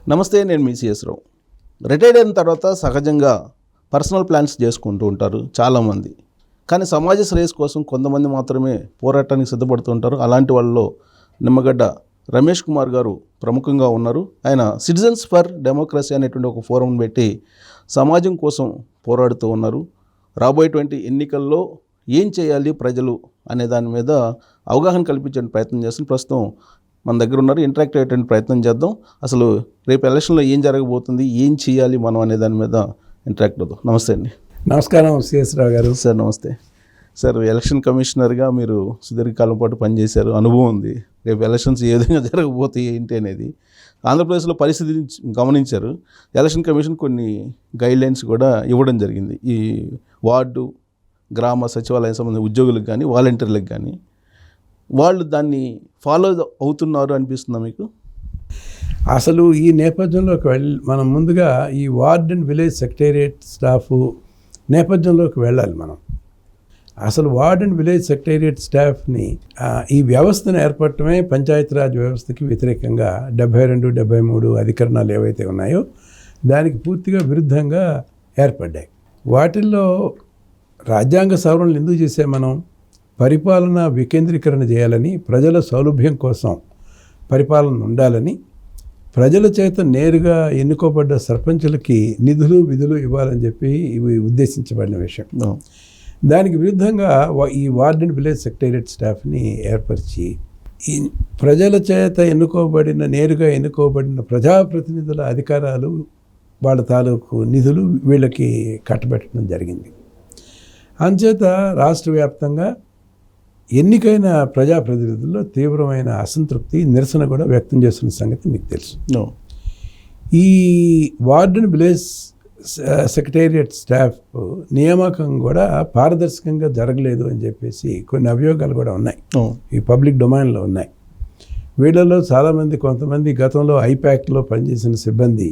నమస్తే, నేను మీ సిఎస్ రావు. రిటైర్డ్ అయిన తర్వాత సహజంగా పర్సనల్ ప్లాన్స్ చేసుకుంటూ ఉంటారు చాలామంది. కానీ సమాజ శ్రేయస్ కోసం కొంతమంది మాత్రమే పోరాటానికి సిద్ధపడుతూ ఉంటారు. అలాంటి వాళ్ళలో నిమ్మగడ్డ రమేష్ కుమార్ గారు ప్రముఖంగా ఉన్నారు. ఆయన సిటిజన్స్ ఫర్ డెమోక్రసీ అనేటువంటి ఒక ఫోరం పెట్టి సమాజం కోసం పోరాడుతూ ఉన్నారు. రాబోయేటువంటి ఎన్నికల్లో ఏం చేయాలి ప్రజలు అనే దాని మీద అవగాహన కల్పించే ప్రయత్నం చేస్తున్న ప్రస్తుతం మన దగ్గర ఉన్నారు. ఇంటరాక్ట్ అయ్యేటువంటి ప్రయత్నం చేద్దాం. అసలు రేపు ఎలక్షన్లో ఏం జరగబోతుంది, ఏం చేయాలి మనం అనే దాని మీద ఇంటరాక్ట్ అవుదాం. నమస్తే అండి. నమస్కారం సిఎస్ రావు గారు. సార్ నమస్తే. సార్, ఎలక్షన్ కమిషనర్గా మీరు సుదీర్ఘకాలం పాటు పనిచేశారు, అనుభవం ఉంది. రేపు ఎలక్షన్స్ ఏ విధంగా జరగబోతాయి ఏంటి అనేది ఆంధ్రప్రదేశ్లో పరిస్థితి గమనించారు. ఎలక్షన్ కమిషన్ కొన్ని గైడ్లైన్స్ కూడా ఇవ్వడం జరిగింది. ఈ వార్డు, గ్రామ సచివాలయం సంబంధించిన ఉద్యోగులకు కానీ వాలంటీర్లకు కానీ వాళ్ళు దాన్ని ఫాలో అవుతున్నారు అనిపిస్తుందా మీకు? అసలు ఈ నేపథ్యంలోకి మనం ముందుగా ఈ ward and village secretariat staff నేపథ్యంలోకి వెళ్ళాలి. మనం అసలు వార్డ్ అండ్ విలేజ్ సెక్రటేరియట్ స్టాఫ్ని ఈ వ్యవస్థను ఏర్పడటమే పంచాయతీరాజ్ వ్యవస్థకి వ్యతిరేకంగా 72, 73 అధికరణాలు ఏవైతే ఉన్నాయో దానికి పూర్తిగా విరుద్ధంగా ఏర్పడ్డాయి. వాటిల్లో రాజ్యాంగ సవరణలు ఎందుకు చేసాం? మనం పరిపాలన వికేంద్రీకరణ చేయాలని, ప్రజల సౌలభ్యం కోసం పరిపాలన ఉండాలని, ప్రజల చేత నేరుగా ఎన్నుకోబడ్డ సర్పంచులకి నిధులు విధులు ఇవ్వాలని చెప్పి ఇవి ఉద్దేశించబడిన విషయం. దానికి విరుద్ధంగా ఈ వార్డ్ అండ్ విలేజ్ సెక్రటేరియట్ స్టాఫ్ని ఏర్పరిచి ఈ ప్రజల చేత నేరుగా ఎన్నుకోబడిన ప్రజాప్రతినిధుల అధికారాలు, వాళ్ళ తాలూకు నిధులు వీళ్ళకి కట్టబెట్టడం జరిగింది. అంచేత రాష్ట్ర వ్యాప్తంగా ఎన్నికైన ప్రజాప్రతినిధుల్లో తీవ్రమైన అసంతృప్తి, నిరసన కూడా వ్యక్తం చేస్తున్న సంగతి మీకు తెలుసు. ఈ ward and village secretariat staff నియామకం కూడా పారదర్శకంగా జరగలేదు అని చెప్పేసి కొన్ని అభియోగాలు కూడా ఉన్నాయి, ఈ పబ్లిక్ డొమైన్లో ఉన్నాయి. వీళ్ళలో చాలామంది, కొంతమంది గతంలో ఐపాక్లో పనిచేసిన సిబ్బంది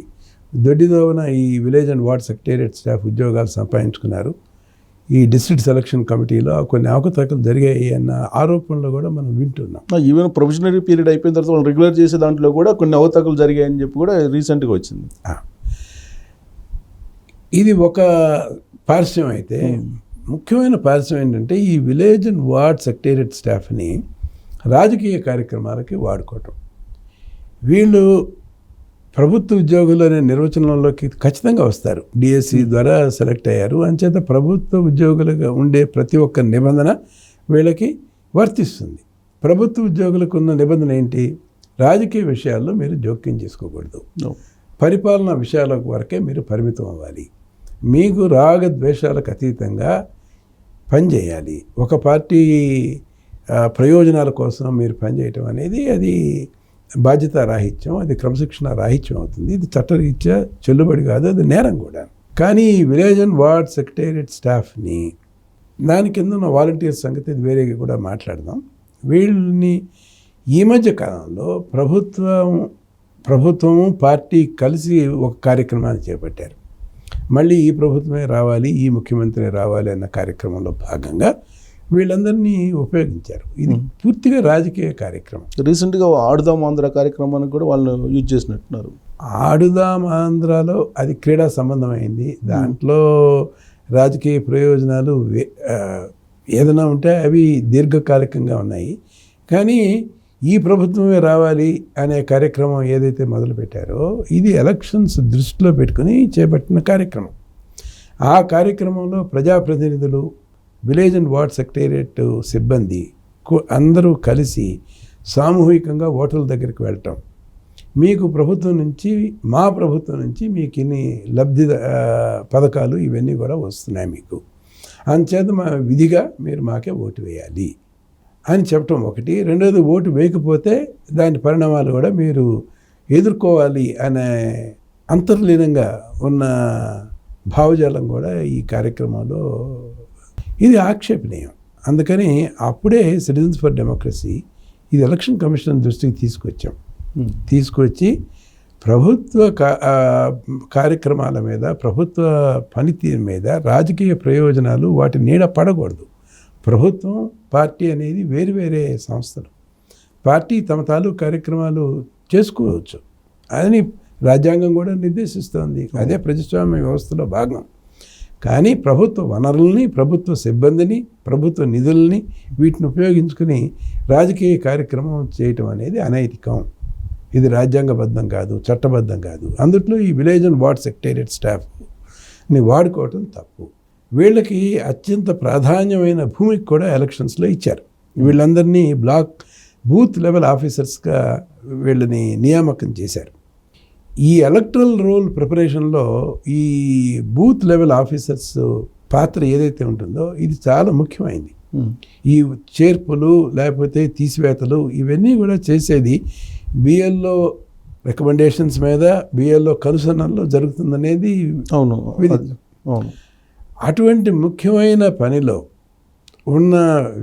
దొడ్డిదోవన ఈ village and ward secretariat staff ఉద్యోగాలు సంపాదించుకున్నారు. ఈ డిస్ట్రిక్ట్ సెలక్షన్ కమిటీలో కొన్ని అవకతవకలు జరిగాయి అన్న ఆరోపణలు కూడా మనం వింటున్నాం. ఈవెన్ ప్రొవిజనరీ పీరియడ్ అయిపోయిన తర్వాత వాళ్ళు రెగ్యులర్ చేసే దాంట్లో కూడా కొన్ని అవకతవకలు జరిగాయని చెప్పి కూడా రీసెంట్గా వచ్చింది. ఇది ఒక పార్శ్వం అయితే, ముఖ్యమైన పార్శ్వం ఏంటంటే ఈ విలేజ్ అండ్ వార్డ్ సెక్రటేరియట్ స్టాఫ్ని రాజకీయ కార్యక్రమాలకి వాడుకోవటం. వీళ్ళు ప్రభుత్వ ఉద్యోగులు అనే నిర్వచనంలోకి ఖచ్చితంగా వస్తారు. డిఎస్సి ద్వారా సెలెక్ట్ అయ్యారు. అంచేత ప్రభుత్వ ఉద్యోగులుగా ఉండే ప్రతి ఒక్క నిబంధన వీళ్ళకి వర్తిస్తుంది. ప్రభుత్వ ఉద్యోగులకు ఉన్న నిబంధన ఏంటి? రాజకీయ విషయాల్లో మీరు జోక్యం చేసుకోకూడదు, పరిపాలనా విషయాల వరకే మీరు పరిమితం అవ్వాలి, మీకు రాగద్వేషాలకు అతీతంగా పనిచేయాలి. ఒక పార్టీ ప్రయోజనాల కోసం మీరు పనిచేయటం అనేది అది బాధ్యత రాహిత్యం, అది క్రమశిక్షణ రాహిత్యం అవుతుంది. ఇది చట్టరీత్యా చెల్లుబడి కాదు, అది నేరం కూడా. కానీ విలేజ్ అండ్ వార్డ్ సెక్రటేరియట్ స్టాఫ్ని, దాని కింద ఉన్న వాలంటీర్స్ సంగతి ఇది వేరే కూడా మాట్లాడదాం. వీళ్ళని ఈ మధ్య కాలంలో ప్రభుత్వం పార్టీ కలిసి ఒక కార్యక్రమాన్ని చేపట్టారు. మళ్ళీ ఈ ప్రభుత్వమే రావాలి, ఈ ముఖ్యమంత్రి రావాలి అన్న కార్యక్రమంలో భాగంగా వీళ్ళందరినీ ఉపయోగించారు. ఇది పూర్తిగా రాజకీయ కార్యక్రమం. రీసెంట్గా ఆడుదాం ఆంధ్ర కార్యక్రమానికి కూడా వాళ్ళు యూజ్ చేసినట్టున్నారు. ఆడుదాం ఆంధ్రాలో అది క్రీడా సంబంధమైంది. దాంట్లో రాజకీయ ప్రయోజనాలు ఏదైనా ఉంటే అవి దీర్ఘకాలికంగా ఉన్నాయి. కానీ ఈ ప్రభుత్వమే రావాలి అనే కార్యక్రమం ఏదైతే మొదలుపెట్టారో ఇది ఎలక్షన్స్ దృష్టిలో పెట్టుకుని చేపట్టిన కార్యక్రమం. ఆ కార్యక్రమంలో ప్రజాప్రతినిధులు, విలేజ్ అండ్ వార్డ్ సెక్రటేరియట్ సిబ్బంది అందరూ కలిసి సామూహికంగా ఓటర్ల దగ్గరికి వెళ్ళటం, మీకు ప్రభుత్వం నుంచి, మా ప్రభుత్వం నుంచి మీకు ఇన్ని లబ్ధి పథకాలు ఇవన్నీ కూడా వస్తున్నాయి మీకు, అందుచేత మా విధిగా మీరు మాకే ఓటు వేయాలి అని చెప్పటం ఒకటి. రెండోది, ఓటు వేయకపోతే దాని పరిణామాలు కూడా మీరు ఎదుర్కోవాలి అనే అంతర్లీనంగా ఉన్న భావజాలం కూడా ఈ కార్యక్రమంలో ఇది ఆక్షేపణీయం. అందుకని అప్పుడే సిటిజన్స్ ఫర్ డెమోక్రసీ ఇది ఎలక్షన్ కమిషన్ దృష్టికి తీసుకొచ్చి ప్రభుత్వ కార్యక్రమాల మీద, ప్రభుత్వ పనితీరు మీద రాజకీయ ప్రయోజనాలు వాటి నీడ పడకూడదు. ప్రభుత్వం, పార్టీ అనేది వేరు సంస్థలు. పార్టీ తమ తాలూకు కార్యక్రమాలు చేసుకోవచ్చు అని రాజ్యాంగం కూడా నిర్దేశిస్తోంది. అదే ప్రజాస్వామ్య వ్యవస్థలో భాగం. కానీ ప్రభుత్వ వనరుల్ని, ప్రభుత్వ సిబ్బందిని, ప్రభుత్వ నిధుల్ని వీటిని ఉపయోగించుకుని రాజకీయ కార్యక్రమం చేయటం అనేది అనైతికం. ఇది రాజ్యాంగబద్ధం కాదు, చట్టబద్ధం కాదు. అందుట్లో ఈ విలేజ్ అండ్ వార్డ్ సెక్రటేరియట్ స్టాఫ్ని వాడుకోవటం తప్పు. వీళ్ళకి అత్యంత ప్రాధాన్యమైన భూమికి కూడా ఎలక్షన్స్లో ఇచ్చారు. వీళ్ళందరినీ బూత్ లెవెల్ ఆఫీసర్స్గా వీళ్ళని నియామకం చేశారు. ఈ ఎలక్ట్రల్ రోల్ ప్రిపరేషన్లో ఈ బూత్ లెవెల్ ఆఫీసర్స్ పాత్ర ఏదైతే ఉంటుందో ఇది చాలా ముఖ్యమైనది. ఈ చేర్పులు లేకపోతే తీసివేతలు ఇవన్నీ కూడా చేసేది బిఎల్ఓ రికమెండేషన్స్ మీద, బిఎల్ఓ కనుసన్నల్లో జరుగుతుందనేది అవును. అటువంటి ముఖ్యమైన పనిలో ఉన్న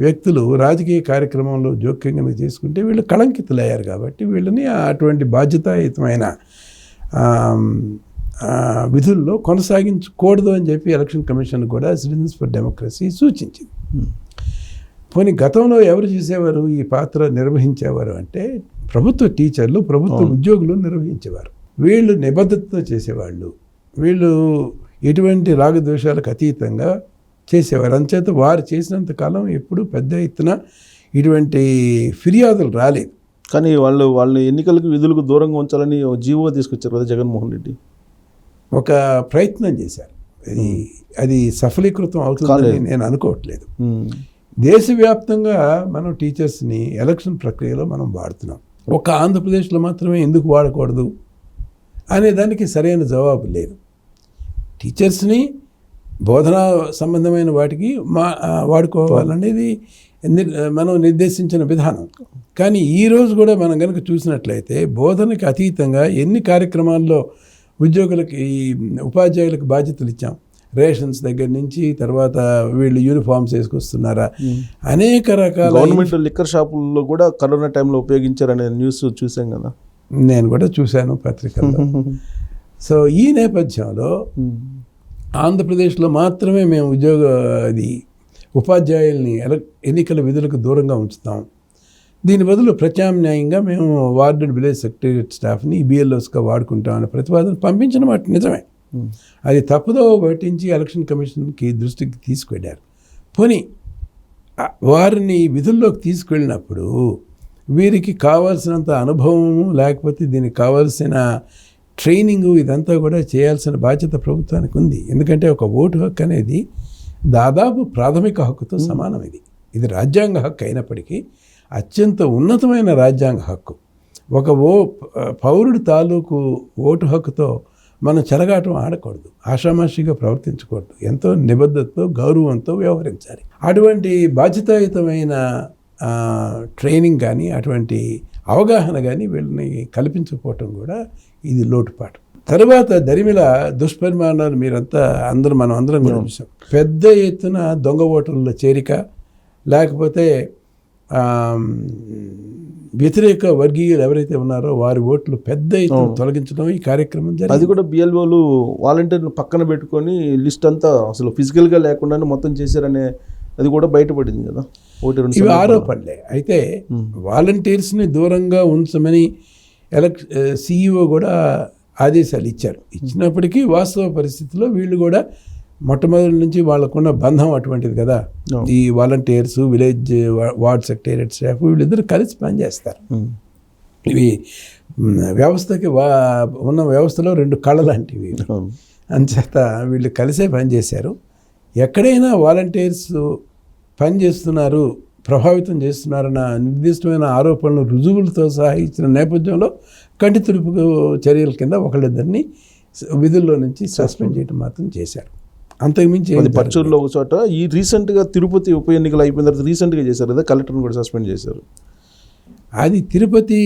వ్యక్తులు రాజకీయ కార్యక్రమంలో జోక్యం కనుక చేసుకుంటే వీళ్ళు కళంకితులయ్యారు. కాబట్టి వీళ్ళని అటువంటి బాధ్యతాయుతమైన విధుల్లో కొనసాగించకూడదు అని చెప్పి ఎలక్షన్ కమిషన్ కూడా సిటిజన్స్ ఫర్ డెమోక్రసీ సూచించింది. పోనీ గతంలో ఎవరు చేసేవారు, ఈ పాత్ర నిర్వహించేవారు అంటే ప్రభుత్వ టీచర్లు, ప్రభుత్వ ఉద్యోగులు నిర్వహించేవారు. వీళ్ళు నిబద్ధతతో చేసేవాళ్ళు. వీళ్ళు ఎటువంటి రాగద్వేషాలకు అతీతంగా చేసేవారు. అంచేత వారు చేసినంత కాలం ఎప్పుడు పెద్ద ఎత్తున ఇటువంటి ఫిర్యాదులు రాలేదు. కానీ వాళ్ళు ఎన్నికలకు విధులకు దూరంగా ఉంచాలని జీవో తీసుకొచ్చారు కదా జగన్మోహన్ రెడ్డి. ఒక ప్రయత్నం చేశారు. అది సఫలీకృతం అవుతుందని నేను అనుకోవట్లేదు. దేశవ్యాప్తంగా మనం టీచర్స్ని ఎలక్షన్ ప్రక్రియలో మనం వాడుతున్నాం. ఒక ఆంధ్రప్రదేశ్లో మాత్రమే ఎందుకు వాడకూడదు అనే దానికి సరైన జవాబు లేదు. టీచర్స్ని బోధనా సంబంధమైన వాటికి వాడుకోవాలనేది మనం నిర్దేశించిన విధానం. కానీ ఈరోజు కూడా మనం కనుక చూసినట్లయితే బోధనకి అతీతంగా ఎన్ని కార్యక్రమాల్లో ఉద్యోగులకి, ఉపాధ్యాయులకు బాధ్యతలు ఇచ్చాం. రేషన్స్ దగ్గర నుంచి తర్వాత వీళ్ళు యూనిఫామ్స్ వేసుకొస్తున్నారా, అనేక రకాల గవర్నమెంట్ లిక్కర్ షాపుల్లో కూడా కరోనా టైంలో ఉపయోగించారనే న్యూస్ చూసాం కదా. నేను కూడా చూశాను పత్రికల్లో. సో ఈ నేపథ్యంలో ఆంధ్రప్రదేశ్లో మాత్రమే మేము ఉపాధ్యాయుల్ని ఎన్నికల విధులకు దూరంగా ఉంచుతాం. దీని బదులు ప్రత్యామ్నాయంగా మేము వార్డ్ అండ్ విలేజ్ సెక్రటేరియట్ స్టాఫ్ని బిఎల్ఓస్గా వాడుకుంటామనే ప్రతిపాదన పంపించిన మాట నిజమే. అది తప్పుదో పట్టించి ఎలక్షన్ కమిషన్కి దృష్టికి తీసుకెళ్ళారు. పోనీ వారిని విధుల్లోకి తీసుకెళ్ళినప్పుడు వీరికి కావాల్సినంత అనుభవము లేకపోతే దీనికి కావాల్సిన ట్రైనింగు ఇదంతా కూడా చేయాల్సిన బాధ్యత ప్రభుత్వానికి ఉంది. ఎందుకంటే ఒక ఓటు హక్కు అనేది దాదాపు ప్రాథమిక హక్కుతో సమానం. ఇది రాజ్యాంగ హక్కు అయినప్పటికీ అత్యంత ఉన్నతమైన రాజ్యాంగ హక్కు. ఒక పౌరుడి తాలూకు ఓటు హక్కుతో మనం చెలగాటం ఆడకూడదు, ఆషామాషిగా ప్రవర్తించకూడదు, ఎంతో నిబద్ధతతో గౌరవంతో వ్యవహరించాలి. అటువంటి బాధ్యతాయుతమైన ట్రైనింగ్ కానీ అటువంటి అవగాహన కానీ వీళ్ళని కల్పించకపోవటం కూడా ఇది లోటుపాటు. తర్వాత దరిమిల దుష్పరిమాణాలు మనం అందరం కూడా చూసాం. పెద్ద ఎత్తున దొంగ ఓటర్ల చేరిక, లేకపోతే వ్యతిరేక వర్గీయులు ఎవరైతే ఉన్నారో వారి ఓట్లు పెద్ద ఎత్తున తొలగించడం ఈ కార్యక్రమం జరిగింది. అది కూడా బిఎల్ఓలు వాలంటీర్లు పక్కన పెట్టుకొని లిస్ట్ అంతా అసలు ఫిజికల్గా లేకుండానే మొత్తం చేశారనే అది కూడా బయటపడింది కదా. ఇవి ఆరోపణలే. అయితే వాలంటీర్స్ని దూరంగా ఉంచమని సిఇఓ కూడా ఆదేశాలు ఇచ్చినప్పటికీ వాస్తవ పరిస్థితిలో వీళ్ళు కూడా మొట్టమొదటి నుంచి వాళ్ళకున్న బంధం అటువంటిది కదా. ఈ volunteers, village ward secretariat staff వీళ్ళిద్దరు కలిసి పనిచేస్తారు. ఇవి వ్యవస్థకి ఉన్న వ్యవస్థలో రెండు కళ లాంటివి. అంచేత వీళ్ళు కలిసే పనిచేశారు. ఎక్కడైనా వాలంటీర్స్ పనిచేస్తున్నారు, ప్రభావితం చేస్తున్నారన్న నిర్దిష్టమైన ఆరోపణలు రుజువులతో సహా ఇచ్చిన నేపథ్యంలో కంటి తుడుపు చర్యల కింద ఒకళ్ళిద్దరిని విధుల్లో నుంచి సస్పెండ్ చేయడం మాత్రం చేశారు. అంతకుమించి పర్చూరులో ఒక చోట ఈ రీసెంట్గా తిరుపతి ఉప ఎన్నికలు అయిపోయిన తర్వాత రీసెంట్గా చేశారు కదా, కలెక్టర్ని కూడా సస్పెండ్ చేశారు. అది తిరుపతి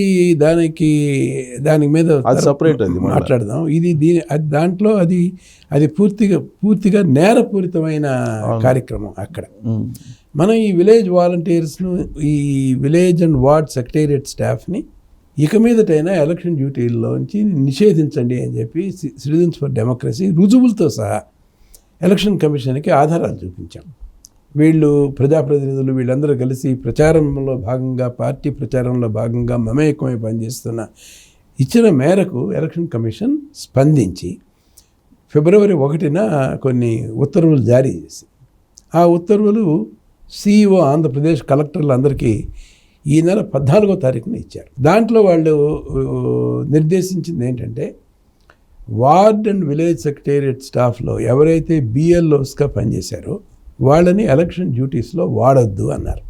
దాని మీద అది సపరేట్ అది మాట్లాడదాం. దాంట్లో అది పూర్తిగా నేరపూరితమైన కార్యక్రమం. అక్కడ మనం ఈ విలేజ్ వాలంటీర్స్ను, ఈ విలేజ్ అండ్ వార్డ్ సెక్రటేరియట్ స్టాఫ్ని ఇక మీదటైనా ఎలక్షన్ డ్యూటీల్లోంచి నిషేధించండి అని చెప్పి సిటిజన్స్ ఫర్ డెమోక్రసీ రుజువులతో సహా ఎలక్షన్ కమిషన్కి ఆధారాలు చూపించాం. వీళ్ళు ప్రజాప్రతినిధులు వీళ్ళందరూ కలిసి ప్రచారంలో భాగంగా, పార్టీ ప్రచారంలో భాగంగా మమేకమై పనిచేస్తున్న ఇచ్చిన మేరకు ఎలక్షన్ కమిషన్ స్పందించి ఫిబ్రవరి 1న కొన్ని ఉత్తర్వులు జారీ చేసి ఆ ఉత్తర్వులు CEO ఆంధ్రప్రదేశ్ కలెక్టర్లందరికీ ఈ నెల 14వ తారీఖున ఇచ్చారు. దాంట్లో వాళ్ళు నిర్దేశించింది ఏంటంటే వార్డ్ అండ్ విలేజ్ సెక్రటేరియట్ స్టాఫ్లో ఎవరైతే BLOస్గా పనిచేశారో వాళ్ళని ఎలక్షన్ డ్యూటీస్లో వాడొద్దు అన్నారు.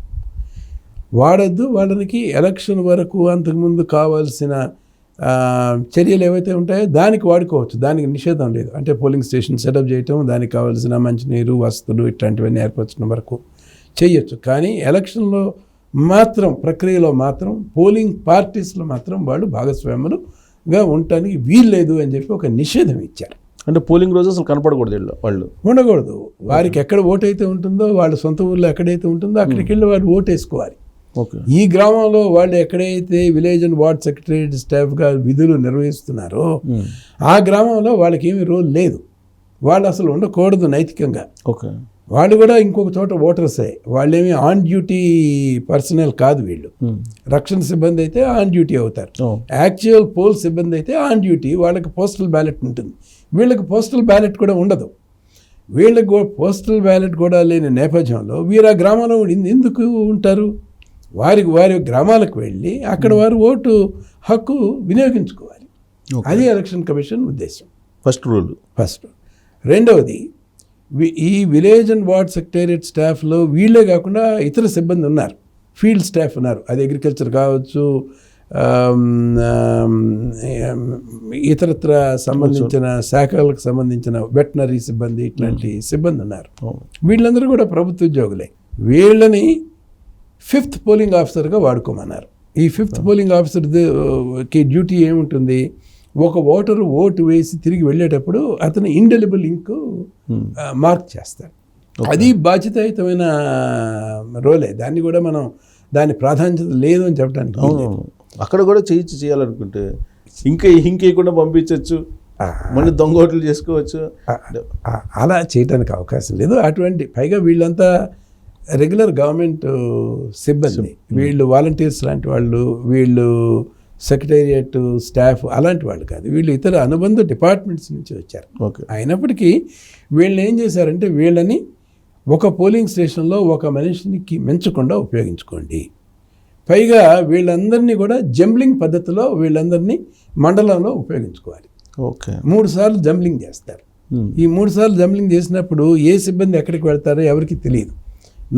వాడొద్దు, వాళ్ళకి ఎలక్షన్ వరకు అంతకుముందు కావాల్సిన చర్యలు ఏవైతే ఉంటాయో దానికి వాడుకోవచ్చు, దానికి నిషేధం లేదు. అంటే పోలింగ్ స్టేషన్ సెటప్ చేయటం, దానికి కావాల్సిన మంచినీరు వసతులు ఇట్లాంటివన్నీ ఏర్పరచడం వరకు చేయొచ్చు. కానీ ఎలక్షన్లో మాత్రం ప్రక్రియలో మాత్రం పోలింగ్ పార్టీస్లో మాత్రం వాళ్ళు భాగస్వాములుగా ఉండటానికి వీల్లేదు అని చెప్పి ఒక నిషేధం ఇచ్చారు. అంటే పోలింగ్ రోజు అసలు కనపడకూడదు, వాళ్ళు ఉండకూడదు. వారికి ఎక్కడ ఓటు అయితే ఉంటుందో, వాళ్ళ సొంత ఊళ్ళో ఎక్కడైతే ఉంటుందో అక్కడికి వెళ్ళి వాళ్ళు ఓటు వేసుకోవాలి. ఈ గ్రామంలో వాళ్ళు ఎక్కడైతే విలేజ్ అండ్ వార్డ్ సెక్రటరీ స్టాఫ్గా విధులు నిర్వహిస్తున్నారో ఆ గ్రామంలో వాళ్ళకి ఏమీ రోల్ లేదు, వాళ్ళు అసలు ఉండకూడదు నైతికంగా. వాళ్ళు కూడా ఇంకొక చోట ఓటర్సే, వాళ్ళేమి ఆన్ డ్యూటీ పర్సనల్ కాదు. వీళ్ళు రక్షణ సిబ్బంది అయితే ఆన్ డ్యూటీ అవుతారు, యాక్చువల్ పోల్ సిబ్బంది అయితే ఆన్ డ్యూటీ. వాళ్ళకి పోస్టల్ బ్యాలెట్ ఉంటుంది, వీళ్ళకి పోస్టల్ బ్యాలెట్ కూడా ఉండదు. వీళ్ళకి పోస్టల్ బ్యాలెట్ కూడా లేని నేపథ్యంలో వీరు ఆ గ్రామంలో ఎందుకు ఉంటారు? వారి గ్రామాలకు వెళ్ళి అక్కడ వారు ఓటు హక్కు వినియోగించుకోవాలి. అది ఎలక్షన్ కమిషన్ ఉద్దేశం. ఫస్ట్ రెండవది, ఈ విలేజ్ అండ్ వార్డ్ సెక్రటేరియట్ స్టాఫ్లో వీళ్ళే కాకుండా ఇతర సిబ్బంది ఉన్నారు, ఫీల్డ్ స్టాఫ్ ఉన్నారు. అది అగ్రికల్చర్ కావచ్చు, ఇతరత్ర సంబంధించిన శాఖలకు సంబంధించిన వెటనరీ సిబ్బంది, ఇట్లాంటి సిబ్బంది ఉన్నారు. వీళ్ళందరూ కూడా ప్రభుత్వ ఉద్యోగులే. వీళ్ళని 5th పోలింగ్ ఆఫీసర్గా వాడుకోమన్నారు. ఈ 5th పోలింగ్ ఆఫీసర్కి డ్యూటీ ఏముంటుంది? ఒక ఓటరు ఓటు వేసి తిరిగి వెళ్ళేటప్పుడు అతను ఇండెలిబుల్ ఇంక్ మార్క్ చేస్తారు. అది బాధ్యతాయుతమైన రోలే. దాన్ని కూడా మనం దాని ప్రాధాన్యత లేదు అని చెప్పడానికి అక్కడ కూడా చేయాలనుకుంటే ఇంకేయకుండా పంపించవచ్చు, మళ్ళీ దొంగ ఓట్లు చేసుకోవచ్చు. అలా చేయడానికి అవకాశం లేదు. అటువంటి పైగా వీళ్ళంతా రెగ్యులర్ గవర్నమెంట్ సిబ్బంది, వీళ్ళు వాలంటీర్స్ లాంటి వాళ్ళు, వీళ్ళు సెక్రటేరియట్ స్టాఫ్ అలాంటి వాళ్ళు కాదు, వీళ్ళు ఇతర అనుబంధ డిపార్ట్మెంట్స్ నుంచి వచ్చారు. అయినప్పటికీ వీళ్ళు ఏం చేశారంటే వీళ్ళని ఒక పోలింగ్ స్టేషన్లో ఒక మనిషికి మించకుండా ఉపయోగించుకోండి. పైగా వీళ్ళందరినీ కూడా జంబ్లింగ్ పద్ధతిలో వీళ్ళందరినీ మండలంలో ఉపయోగించుకోవాలి. 3 సార్లు జంబ్లింగ్ చేస్తారు. ఈ 3 సార్లు జంబ్లింగ్ చేసినప్పుడు ఏ సిబ్బంది ఎక్కడికి వెళ్తారో ఎవరికి తెలియదు.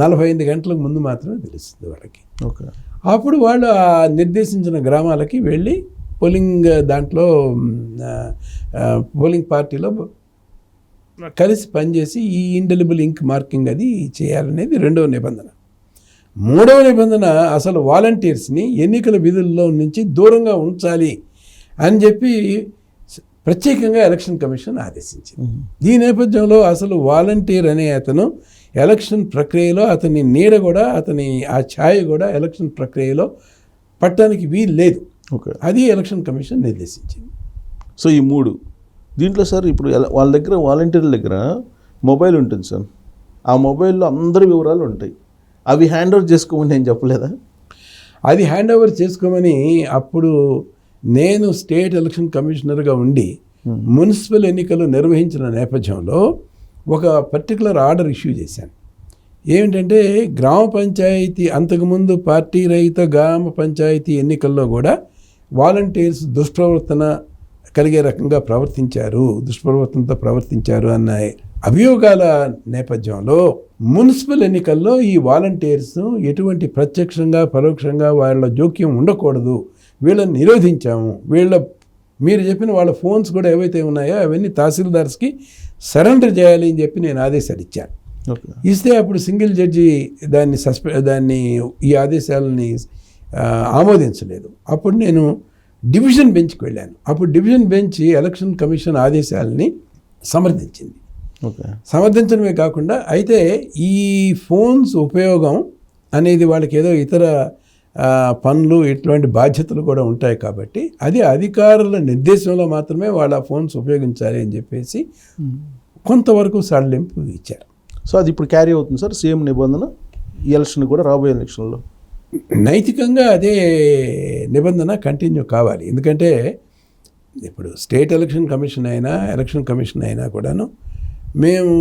45 గంటలకు ముందు మాత్రమే తెలుస్తుంది వాళ్ళకి. అప్పుడు వాళ్ళు ఆ నిర్దేశించిన గ్రామాలకి వెళ్ళి పోలింగ్ దాంట్లో పోలింగ్ పార్టీలో కలిసి పనిచేసి ఈ ఇండెలిబుల్ ఇంక్ మార్కింగ్ అది చేయాలనేది 2వ నిబంధన. 3వ నిబంధన అసలు వాలంటీర్స్ని ఎన్నికల విధుల్లో నుంచి దూరంగా ఉంచాలి అని చెప్పి ప్రత్యేకంగా ఎలక్షన్ కమిషన్ ఆదేశించింది. ఈ నేపథ్యంలో అసలు వాలంటీర్ అనే అతను ఎలక్షన్ ప్రక్రియలో అతని నీడ కూడా, అతని ఆ ఛాయ కూడా ఎలక్షన్ ప్రక్రియలో పట్టడానికి వీలు లేదు. అది ఎలక్షన్ కమిషన్ నిర్దేశించింది. సో ఈ 3 దీంట్లో సార్ ఇప్పుడు వాళ్ళ దగ్గర వాలంటీర్ల దగ్గర మొబైల్ ఉంటుంది సార్, ఆ మొబైల్లో అందరి వివరాలు ఉంటాయి. అవి హ్యాండ్ ఓవర్ చేసుకోమని నేను చెప్పలేదా? అది హ్యాండ్ ఓవర్ చేసుకోమని అప్పుడు నేను స్టేట్ ఎలక్షన్ కమిషనర్గా ఉండి మున్సిపల్ ఎన్నికలు నిర్వహించిన నేపథ్యంలో ఒక పర్టికులర్ ఆర్డర్ ఇష్యూ చేశాను. ఏమిటంటే గ్రామ పంచాయతీ అంతకుముందు పార్టీ రహిత గ్రామ పంచాయతీ ఎన్నికల్లో కూడా వాలంటీర్స్ దుష్ప్రవర్తన కలిగే రకంగా దుష్ప్రవర్తనతో ప్రవర్తించారు అన్న అభియోగాల నేపథ్యంలో మున్సిపల్ ఎన్నికల్లో ఈ వాలంటీర్స్ ఎటువంటి ప్రత్యక్షంగా పరోక్షంగా వాళ్ళ జోక్యం ఉండకూడదు, వీళ్ళని నిరోధించాము. మీరు చెప్పిన వాళ్ళ ఫోన్స్ కూడా ఏవైతే ఉన్నాయో అవన్నీ తహసీల్దార్స్కి సరెండర్ చేయాలి అని చెప్పి నేను ఆదేశాలు ఇచ్చాను. ఇస్తే అప్పుడు సింగిల్ జడ్జి దాన్ని ఈ ఆదేశాలని ఆమోదించలేదు. అప్పుడు నేను డివిజన్ బెంచ్కి వెళ్ళాను. అప్పుడు డివిజన్ బెంచ్ ఎలక్షన్ కమిషన్ ఆదేశాలని సమర్థించింది. సమర్థించడమే కాకుండా అయితే ఈ ఫోన్స్ ఉపయోగం అనేది వాళ్ళకి ఏదో ఇతర పనులు ఇట్లాంటి బాధ్యతలు కూడా ఉంటాయి కాబట్టి అది అధికారుల నిర్దేశంలో మాత్రమే వాళ్ళ ఫోన్స్ ఉపయోగించాలి అని చెప్పేసి కొంతవరకు సడలింపు ఇచ్చారు. సో అది ఇప్పుడు క్యారీ అవుతుంది సార్ సేమ్ నిబంధన ఈ ఎలక్షన్ కూడా, రాబోయే ఎలక్షన్లో నైతికంగా అదే నిబంధన కంటిన్యూ కావాలి. ఎందుకంటే ఇప్పుడు స్టేట్ ఎలక్షన్ కమిషన్ అయినా కూడాను మేము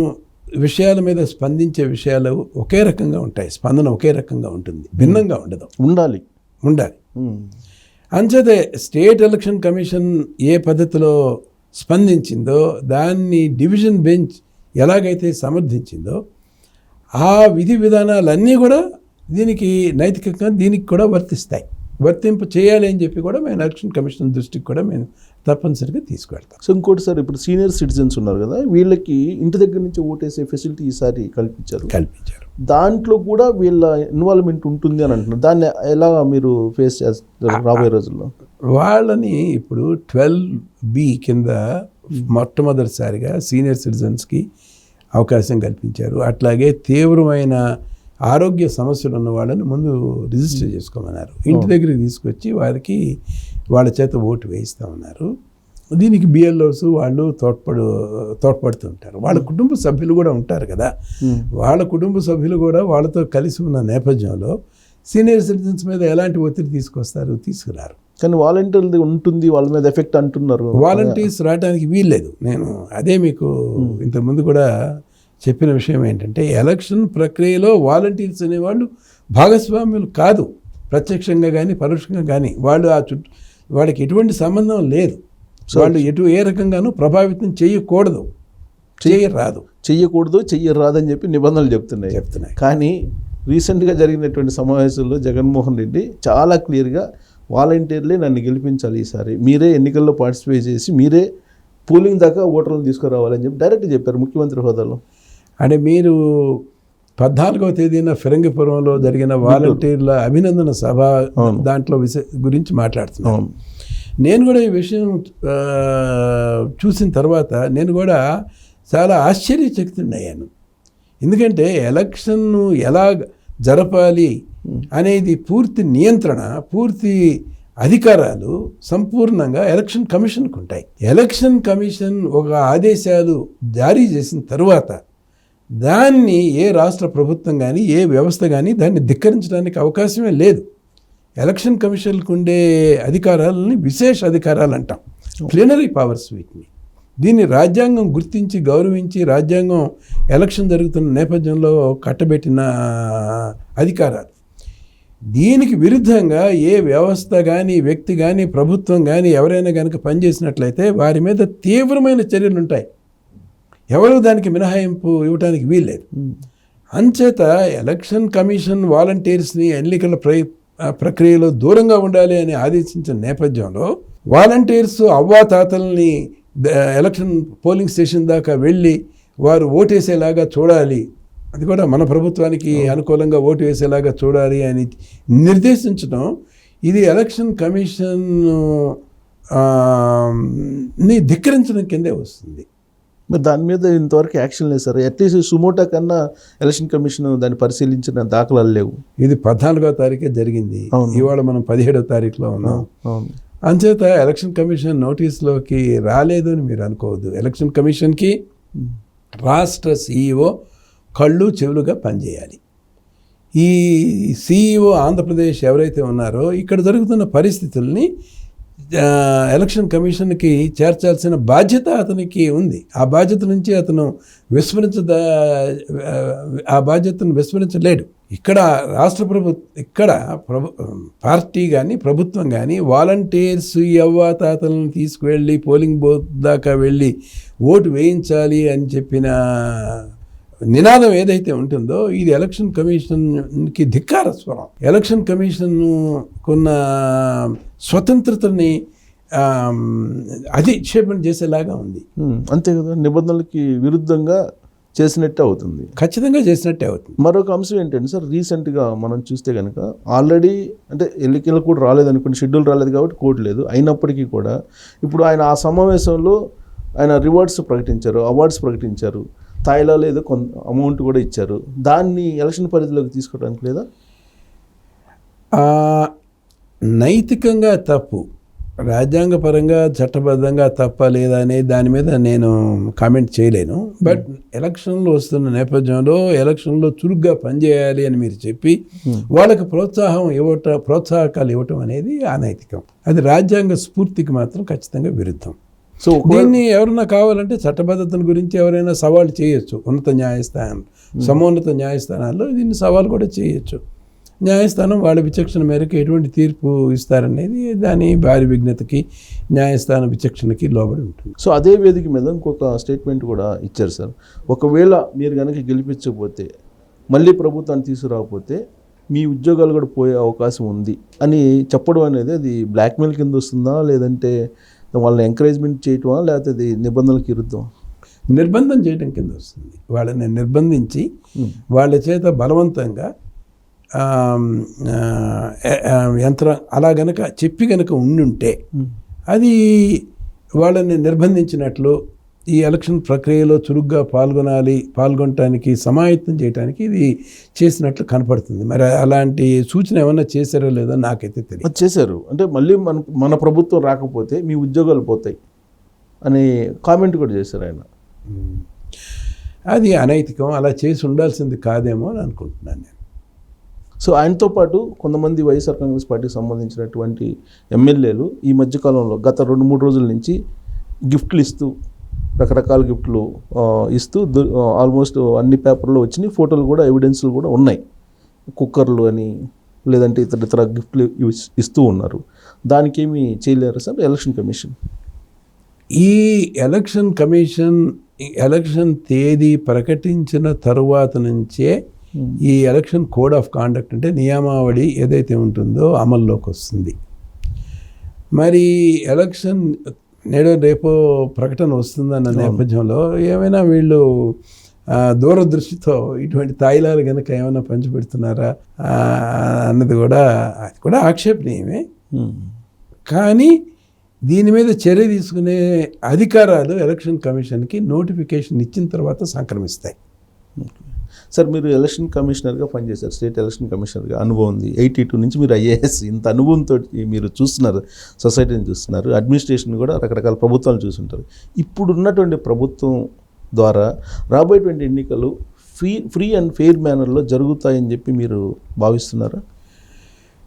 విషయాల మీద స్పందించే విషయాలు ఒకే రకంగా ఉంటాయి, స్పందన ఒకే రకంగా ఉంటుంది, భిన్నంగా ఉండదు, ఉండాలి. అంచేతే స్టేట్ ఎలక్షన్ కమిషన్ ఏ పద్ధతిలో స్పందించిందో దాన్ని డివిజన్ బెంచ్ ఎలాగైతే సమర్థించిందో ఆ విధి విధానాలన్నీ కూడా దీనికి నైతికంగా దీనికి కూడా వర్తింపు చేయాలి అని చెప్పి కూడా మేము ఎలక్షన్ కమిషన్ దృష్టికి కూడా మేము తప్పనిసరిగా తీసుకువెళ్తాం. సో ఇంకోటి సార్, ఇప్పుడు సీనియర్ సిటిజన్స్ ఉన్నారు కదా, వీళ్ళకి ఇంటి దగ్గర నుంచి ఓటేసే ఫెసిలిటీ ఈసారి కల్పించారు. దాంట్లో కూడా వీళ్ళ ఇన్వాల్వ్మెంట్ ఉంటుంది అని అంటున్నారు. దాన్ని ఎలా మీరు ఫేస్ చేస్తారు రాబోయే రోజుల్లో? వాళ్ళని ఇప్పుడు 12B కింద మొట్టమొదటిసారిగా సీనియర్ సిటిజన్స్కి అవకాశం కల్పించారు. అట్లాగే తీవ్రమైన ఆరోగ్య సమస్యలు ఉన్న వాళ్ళని ముందు రిజిస్టర్ చేసుకోమన్నారు. ఇంటి దగ్గరికి తీసుకొచ్చి వారికి వాళ్ళ చేత ఓటు వేయిస్తామన్నారు. దీనికి బిఎల్ఓస్ వాళ్ళు తోడ్పడుతుంటారు. వాళ్ళ కుటుంబ సభ్యులు కూడా ఉంటారు కదా, వాళ్ళ కుటుంబ సభ్యులు కూడా వాళ్ళతో కలిసి ఉన్న నేపథ్యంలో సీనియర్ సిటిజన్స్ మీద ఎలాంటి ఒత్తిడి తీసుకురారు. కానీ వాలంటీర్ది ఉంటుంది వాళ్ళ మీద ఎఫెక్ట్ అంటున్నారు. వాలంటీర్స్ రావడానికి వీల్లేదు. నేను అదే మీకు ఇంతకుముందు కూడా చెప్పిన విషయం ఏంటంటే, ఎలక్షన్ ప్రక్రియలో వాలంటీర్స్ అనేవాళ్ళు భాగస్వామ్యులు కాదు, ప్రత్యక్షంగా కానీ పరోక్షంగా కానీ. వాళ్ళు వాళ్ళకి ఎటువంటి సంబంధం లేదు. వాళ్ళు ఏ రకంగానూ ప్రభావితం చేయకూడదు, చెయ్యరాదని చెప్పి నిబంధనలు చెప్తున్నాయి. కానీ రీసెంట్గా జరిగినటువంటి సమావేశంలో జగన్మోహన్ రెడ్డి చాలా క్లియర్గా వాలంటీర్లే నన్ను గెలిపించాలి, ఈసారి మీరే ఎన్నికల్లో పార్టిసిపేట్ చేసి మీరే పోలింగ్ దాకా ఓటర్లను తీసుకురావాలని చెప్పి డైరెక్ట్ చెప్పారు ముఖ్యమంత్రి హోదాలో. అంటే మీరు 14వ తేదీన ఫిరంగిపురంలో జరిగిన వాలంటీర్ల అభినందన సభ దాంట్లో గురించి మాట్లాడుతున్నాను. నేను కూడా ఈ విషయం చూసిన తర్వాత నేను కూడా చాలా ఆశ్చర్యచకితుడయ్యాను. ఎందుకంటే ఎలక్షన్ను ఎలా జరపాలి అనేది పూర్తి నియంత్రణ, పూర్తి అధికారాలు సంపూర్ణంగా ఎలక్షన్ కమిషన్కు ఉంటాయి. ఎలక్షన్ కమిషన్ ఒక ఆదేశాలు జారీ చేసిన తర్వాత దాన్ని ఏ రాష్ట్ర ప్రభుత్వం కానీ ఏ వ్యవస్థ కానీ దాన్ని ధిక్కరించడానికి అవకాశమే లేదు. ఎలక్షన్ కమిషన్కు ఉండే అధికారాలని విశేష అధికారాలు అంటాం, ప్లీనరీ పవర్స్ వీటిని. దీన్ని రాజ్యాంగం గుర్తించి గౌరవించి రాజ్యాంగం ఎలక్షన్ జరుగుతున్న నేపథ్యంలో కట్టబెట్టిన అధికారాలు. దీనికి విరుద్ధంగా ఏ వ్యవస్థ కానీ వ్యక్తి కానీ ప్రభుత్వం కానీ ఎవరైనా కనుక పనిచేసినట్లయితే వారి మీద తీవ్రమైన చర్యలు ఉంటాయి. ఎవరు దానికి మినహాయింపు ఇవ్వడానికి వీల్లేదు. అంచేత ఎలక్షన్ కమిషన్ వాలంటీర్స్ని ఎన్నికల ప్రక్రియలో దూరంగా ఉండాలి అని ఆదేశించిన నేపథ్యంలో వాలంటీర్స్ అవ్వాతాతల్ని ఎలక్షన్ పోలింగ్ స్టేషన్ దాకా వెళ్ళి వారు ఓటేసేలాగా చూడాలి, అది కూడా మన ప్రభుత్వానికి అనుకూలంగా ఓటు వేసేలాగా చూడాలి అని నిర్దేశించడం, ఇది ఎలక్షన్ కమిషన్ ని ధిక్కరించడం కిందే వస్తుంది. మరి దాని మీద ఇంతవరకు యాక్షన్ లేదు సార్. అట్లీస్ట్ సుమోటా కన్నా ఎలక్షన్ కమిషన్ దాన్ని పరిశీలించిన దాఖలాలు లేవు. ఇది 14వ తారీఖే జరిగింది, ఇవాళ మనం 17వ తారీఖులో ఉన్నాం. అంచేత ఎలక్షన్ కమిషన్ నోటీస్లోకి రాలేదు అని మీరు అనుకోవద్దు. ఎలక్షన్ కమిషన్కి రాష్ట్ర CEO కళ్ళు చెవులుగా పనిచేయాలి. ఈ CEO ఆంధ్రప్రదేశ్ ఎవరైతే ఉన్నారో ఇక్కడ జరుగుతున్న పరిస్థితుల్ని ఎలక్షన్ కమిషన్కి చేర్చాల్సిన బాధ్యత అతనికి ఉంది. ఆ బాధ్యత నుంచి అతను ఆ బాధ్యతను విస్మరించలేడు. ఇక్కడ రాష్ట్ర పార్టీ కానీ ప్రభుత్వం కానీ వాలంటీర్స్ యవ్వాతాతలను తీసుకువెళ్ళి పోలింగ్ బూత్ దాకా వెళ్ళి ఓటు వేయించాలి అని చెప్పిన నినాదం ఏదైతే ఉంటుందో ఇది ఎలక్షన్ కమిషన్కి ధిక్కార స్వరం. ఎలక్షన్ కమిషన్కున్న స్వతంత్రతని అధిక్షేపణ చేసేలాగా ఉంది. అంతే కదా, నిబంధనలకి విరుద్ధంగా చేసినట్టే అవుతుంది, ఖచ్చితంగా చేసినట్టే అవుతుంది. మరొక అంశం ఏంటంటే సార్, రీసెంట్గా మనం చూస్తే కనుక ఆల్రెడీ అంటే ఎన్నికలు కూడా రాలేదనుకోండి, షెడ్యూల్ రాలేదు కాబట్టి కోడ్ లేదు, అయినప్పటికీ కూడా ఇప్పుడు ఆయన ఆ సమావేశంలో ఆయన అవార్డ్స్ ప్రకటించారు, తాయిలాలో ఏదో కొంత అమౌంట్ కూడా ఇచ్చారు. దాన్ని ఎలక్షన్ పరిధిలోకి తీసుకోవడానికి లేదా? నైతికంగా తప్పు, రాజ్యాంగపరంగా చట్టబద్ధంగా తప్ప లేదా అనే దాని మీద నేను కామెంట్ చేయలేను. బట్ ఎలక్షన్లు వస్తున్న నేపథ్యంలో ఎలక్షన్లో చురుగ్గా పనిచేయాలి అని మీరు చెప్పి వాళ్ళకి ప్రోత్సాహకాలు ఇవ్వటం అనేది అనైతికం. అది రాజ్యాంగ స్ఫూర్తికి మాత్రం ఖచ్చితంగా విరుద్ధం. సో దీన్ని ఎవరన్నా కావాలంటే చట్టబద్ధతను గురించి ఎవరైనా సవాలు చేయొచ్చు. ఉన్నత న్యాయస్థానం, సమున్నత న్యాయస్థానాల్లో దీన్ని సవాలు కూడా చేయొచ్చు. న్యాయస్థానం వాళ్ళ విచక్షణ మేరకు ఎటువంటి తీర్పు ఇస్తారనేది దాని భారీ విఘ్నతకి న్యాయస్థాన విచక్షణకి లోబడి ఉంటుంది. సో అదే వేదిక మీద ఇంకొక స్టేట్మెంట్ కూడా ఇచ్చారు సార్. ఒకవేళ మీరు కనుక గెలిపించకపోతే మళ్ళీ ప్రభుత్వాన్ని తీసుకురాకపోతే మీ ఉద్యోగాలు కూడా పోయే అవకాశం ఉంది అని చెప్పడం అనేది అది బ్లాక్మెయిల్ కింద వస్తుందా, లేదంటే వాళ్ళని ఎంకరేజ్మెంట్ చేయటమా, లేకపోతే అది నిబంధనలకు విరుద్ధం? నిర్బంధం చేయడం కింద వస్తుంది. వాళ్ళని నిర్బంధించి వాళ్ళ చేత బలవంతంగా యంత్రం అలా గనక చెప్పి గనక ఉండుంటే అది వాళ్ళని నిర్బంధించినట్లు, ఈ ఎలక్షన్ ప్రక్రియలో చురుగ్గా పాల్గొనటానికి సమాయత్తం చేయడానికి ఇది చేసినట్లు కనపడుతుంది. మరి అలాంటి సూచన ఏమన్నా చేశారో లేదో నాకైతే తెలియదు. చేశారు అంటే మళ్ళీ మన ప్రభుత్వం రాకపోతే మీ ఉద్యోగాలు పోతాయి అని కామెంట్ కూడా చేశారు ఆయన. అది అనైతికం. అలా చేసి ఉండాల్సింది కాదేమో అని అనుకుంటున్నాను నేను. సో ఆయనతో పాటు కొంతమంది వైఎస్ఆర్ కాంగ్రెస్ పార్టీకి సంబంధించినటువంటి ఎమ్మెల్యేలు ఈ మధ్యకాలంలో గత 2-3 రోజుల నుంచి గిఫ్ట్లు ఇస్తూ, రకరకాల గిఫ్ట్లు ఇస్తూ ఆల్మోస్ట్ అన్ని పేపర్లో వచ్చినాయి, ఫోటోలు కూడా ఎవిడెన్స్లు కూడా ఉన్నాయి. కుక్కర్లు అని లేదంటే ఇతర గిఫ్ట్లు ఇస్తూ ఉన్నారు. దానికి ఏమి చేయలేరు సార్ ఎలక్షన్ కమిషన్? ఈ ఎలక్షన్ కమిషన్ ఎలక్షన్ తేదీ ప్రకటించిన తరువాత నుంచే ఈ ఎలక్షన్ కోడ్ ఆఫ్ కాండక్ట్ అంటే నియమావళి ఏదైతే ఉంటుందో అమల్లోకి వస్తుంది. మరి ఎలక్షన్ రేపో ప్రకటన వస్తుందన్న నేపథ్యంలో ఏమైనా వీళ్ళు దూరదృష్టితో ఇటువంటి తాయిలాలు కనుక ఏమైనా పంచిపెడుతున్నారా అన్నది కూడా అది కూడా ఆక్షేపణీయమే. కానీ దీని మీద చర్య తీసుకునే అధికారాలు ఎలక్షన్ కమిషన్కి నోటిఫికేషన్ ఇచ్చిన తర్వాత సంక్రమిస్తాయి. సార్ మీరు ఎలక్షన్ కమిషనర్గా పనిచేశారు, స్టేట్ ఎలక్షన్ కమిషనర్గా అనుభవం ఉంది. 82 నుంచి మీరు ఐఏఎస్, ఇంత అనుభవంతో మీరు చూస్తున్నారు, సొసైటీని చూస్తున్నారు, అడ్మినిస్ట్రేషన్ కూడా రకరకాల ప్రభుత్వాలు చూస్తుంటారు. ఇప్పుడు ఉన్నటువంటి ప్రభుత్వం ద్వారా రాబోయేటువంటి ఎన్నికలు ఫ్రీ అండ్ ఫెయిర్ మేనర్లో జరుగుతాయని చెప్పి మీరు భావిస్తున్నారా?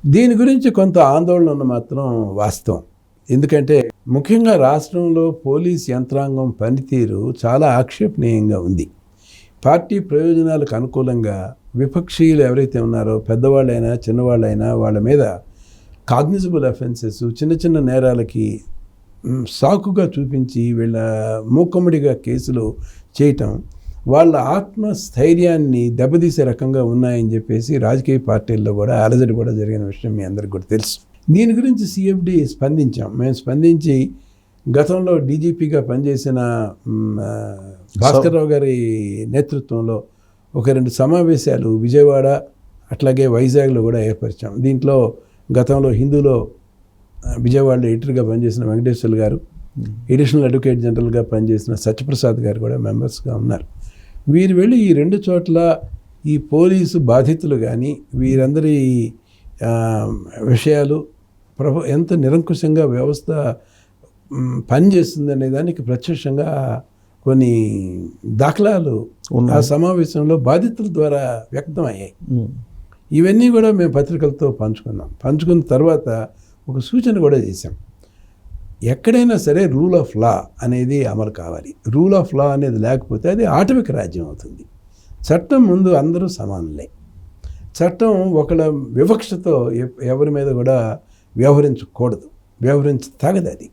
దీని గురించి కొంత ఆందోళన ఉన్న మాత్రం వాస్తవం. ఎందుకంటే ముఖ్యంగా రాష్ట్రంలో పోలీస్ యంత్రాంగం పనితీరు చాలా ఆక్షేపణీయంగా ఉంది. పార్టీ ప్రయోజనాలకు అనుకూలంగా విపక్షీయులు ఎవరైతే ఉన్నారో, పెద్దవాళ్ళైనా చిన్నవాళ్ళైనా, వాళ్ళ మీద కాగ్నిజబుల్ అఫెన్సెస్, చిన్న చిన్న నేరాలకి సాకుగా చూపించి వీళ్ళ మూకమ్మడిగా కేసులు చేయటం వాళ్ళ ఆత్మస్థైర్యాన్ని దెబ్బతీసే రకంగా ఉన్నాయని చెప్పేసి రాజకీయ పార్టీల్లో కూడా అలజడి కూడా జరిగిన విషయం మీ అందరికీ కూడా తెలుసు. దీని గురించి సిఎఫ్డి స్పందించాం. మేము స్పందించి గతంలో డీజీపీగా పనిచేసిన భాస్కర్రావు గారి నేతృత్వంలో 1-2 సమావేశాలు విజయవాడ అట్లాగే వైజాగ్లో కూడా ఏర్పరిచాం. దీంట్లో గతంలో హిందూలో విజయవాడలో ఎడిటర్గా పనిచేసిన వెంకటేశ్వర్లు గారు, ఎడిషనల్ అడ్వకేట్ జనరల్గా పనిచేసిన సత్యప్రసాద్ గారు కూడా మెంబర్స్గా ఉన్నారు. వీరు వెళ్ళి ఈ 2 చోట్ల ఈ పోలీసు బాధితులు కానీ వీరందరి విషయాలు ఎంత నిరంకుశంగా వ్యవస్థ పనిచేస్తుంది అనే దానికి ప్రత్యక్షంగా కొన్ని దాఖలాలు ఆ సమావేశంలో బాధితుల ద్వారా వ్యక్తమయ్యాయి. ఇవన్నీ కూడా మేము పత్రికలతో పంచుకున్న తర్వాత ఒక సూచన కూడా చేశాం. ఎక్కడైనా సరే రూల్ ఆఫ్ లా అనేది అమలు కావాలి. రూల్ ఆఫ్ లా అనేది లేకపోతే అది ఆటవిక రాజ్యం అవుతుంది. చట్టం ముందు అందరూ సమానులే. చట్టం ఒకళ్ళ వివక్షతో ఎవరి మీద కూడా వ్యవహరించతగదు. అది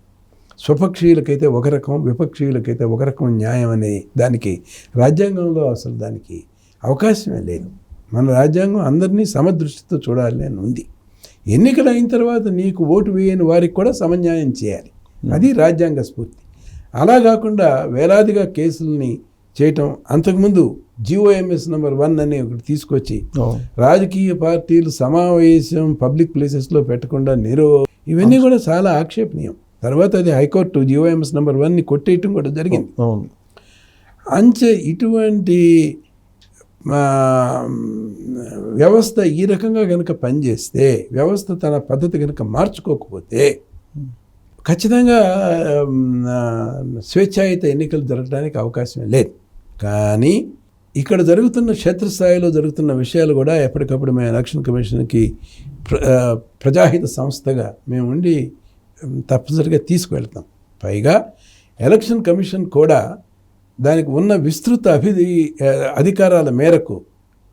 స్వపక్షీయులకైతే ఒక రకం, విపక్షీయులకైతే ఒక రకం న్యాయం అనే దానికి రాజ్యాంగంలో అసలు దానికి అవకాశమే లేదు. మన రాజ్యాంగం అందరినీ సమదృష్టితో చూడాలి అని ఉంది. ఎన్నికలు అయిన తర్వాత నీకు ఓటు వేయని వారికి కూడా సమన్యాయం చేయాలి. అది రాజ్యాంగ స్ఫూర్తి. అలా కాకుండా వేలాదిగా కేసుల్ని చేయటం, అంతకుముందు GOMS నెంబర్ 1 అని ఒకటి తీసుకొచ్చి రాజకీయ పార్టీలు సమావేశం పబ్లిక్ ప్లేసెస్లో పెట్టకుండా ఇవన్నీ కూడా చాలా ఆక్షేపణీయం. తర్వాత అది హైకోర్టు GOMS నెంబర్ 1ని కొట్టేయటం కూడా జరిగింది. ఇటువంటి వ్యవస్థ ఈ రకంగా కనుక పనిచేస్తే, వ్యవస్థ తన పద్ధతి కనుక మార్చుకోకపోతే ఖచ్చితంగా స్వేచ్ఛాయుత ఎన్నికలు జరగడానికి అవకాశం లేదు. కానీ ఇక్కడ జరుగుతున్న క్షేత్రస్థాయిలో జరుగుతున్న విషయాలు కూడా ఎప్పటికప్పుడు మేము ఎలక్షన్ కమిషన్కి ప్రజాహిత సంస్థగా మేము ఉండి తప్పనిసరిగా తీసుకువెళ్తాం. పైగా ఎలక్షన్ కమిషన్ కూడా దానికి ఉన్న విస్తృత అధికారాల మేరకు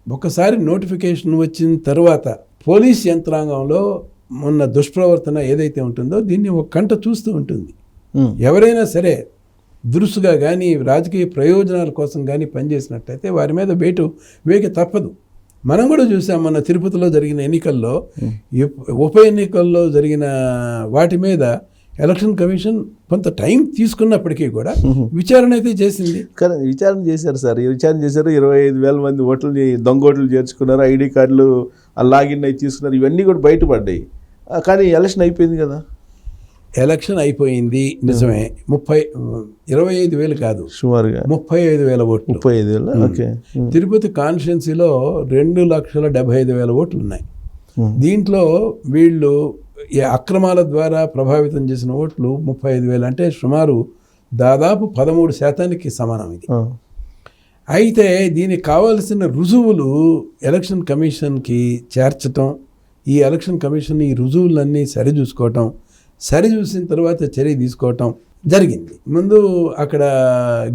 ఒకసారి నోటిఫికేషన్ వచ్చిన తర్వాత పోలీస్ యంత్రాంగంలో ఉన్న దుష్ప్రవర్తన ఏదైతే ఉంటుందో దీన్ని ఒక కంట చూస్తూ ఉంటుంది. ఎవరైనా సరే దురుసుగా కానీ రాజకీయ ప్రయోజనాల కోసం కానీ పనిచేసినట్టయితే వారి మీద వేగ తప్పదు. మనం కూడా చూసాం మొన్న తిరుపతిలో జరిగిన ఎన్నికల్లో, ఉప ఎన్నికల్లో జరిగిన వాటి మీద ఎలక్షన్ కమిషన్ కొంత టైం తీసుకున్నప్పటికీ కూడా విచారణ అయితే చేసింది. కానీ విచారణ చేశారు సార్, విచారణ చేశారు. 25,000 మంది ఓట్లని దొంగ ఓట్లు చేర్చుకున్నారు, ఐడి కార్డులు లాగిన్ అయి తీసుకున్నారు, ఇవన్నీ కూడా బయటపడ్డాయి. కానీ ఎలక్షన్ అయిపోయింది కదా. ఎలక్షన్ అయిపోయింది నిజమే. 25,000 కాదు, సుమారుగా 35,000 ఓట్లు. 35,000. ఓకే. తిరుపతి కాన్స్టిట్యున్సీలో 2,75,000 ఓట్లు ఉన్నాయి. దీంట్లో వీళ్ళు అక్రమాల ద్వారా ప్రభావితం చేసిన ఓట్లు 35,000, అంటే సుమారు దాదాపు 13% సమానం ఇది. అయితే దీనికి కావాల్సిన రుజువులు ఎలక్షన్ కమిషన్కి చేర్చటం, ఈ ఎలక్షన్ కమిషన్ ఈ రుజువులన్నీ సరిచూసుకోవటం, సరిచూసిన తర్వాత చర్య తీసుకోవటం జరిగింది. ముందు అక్కడ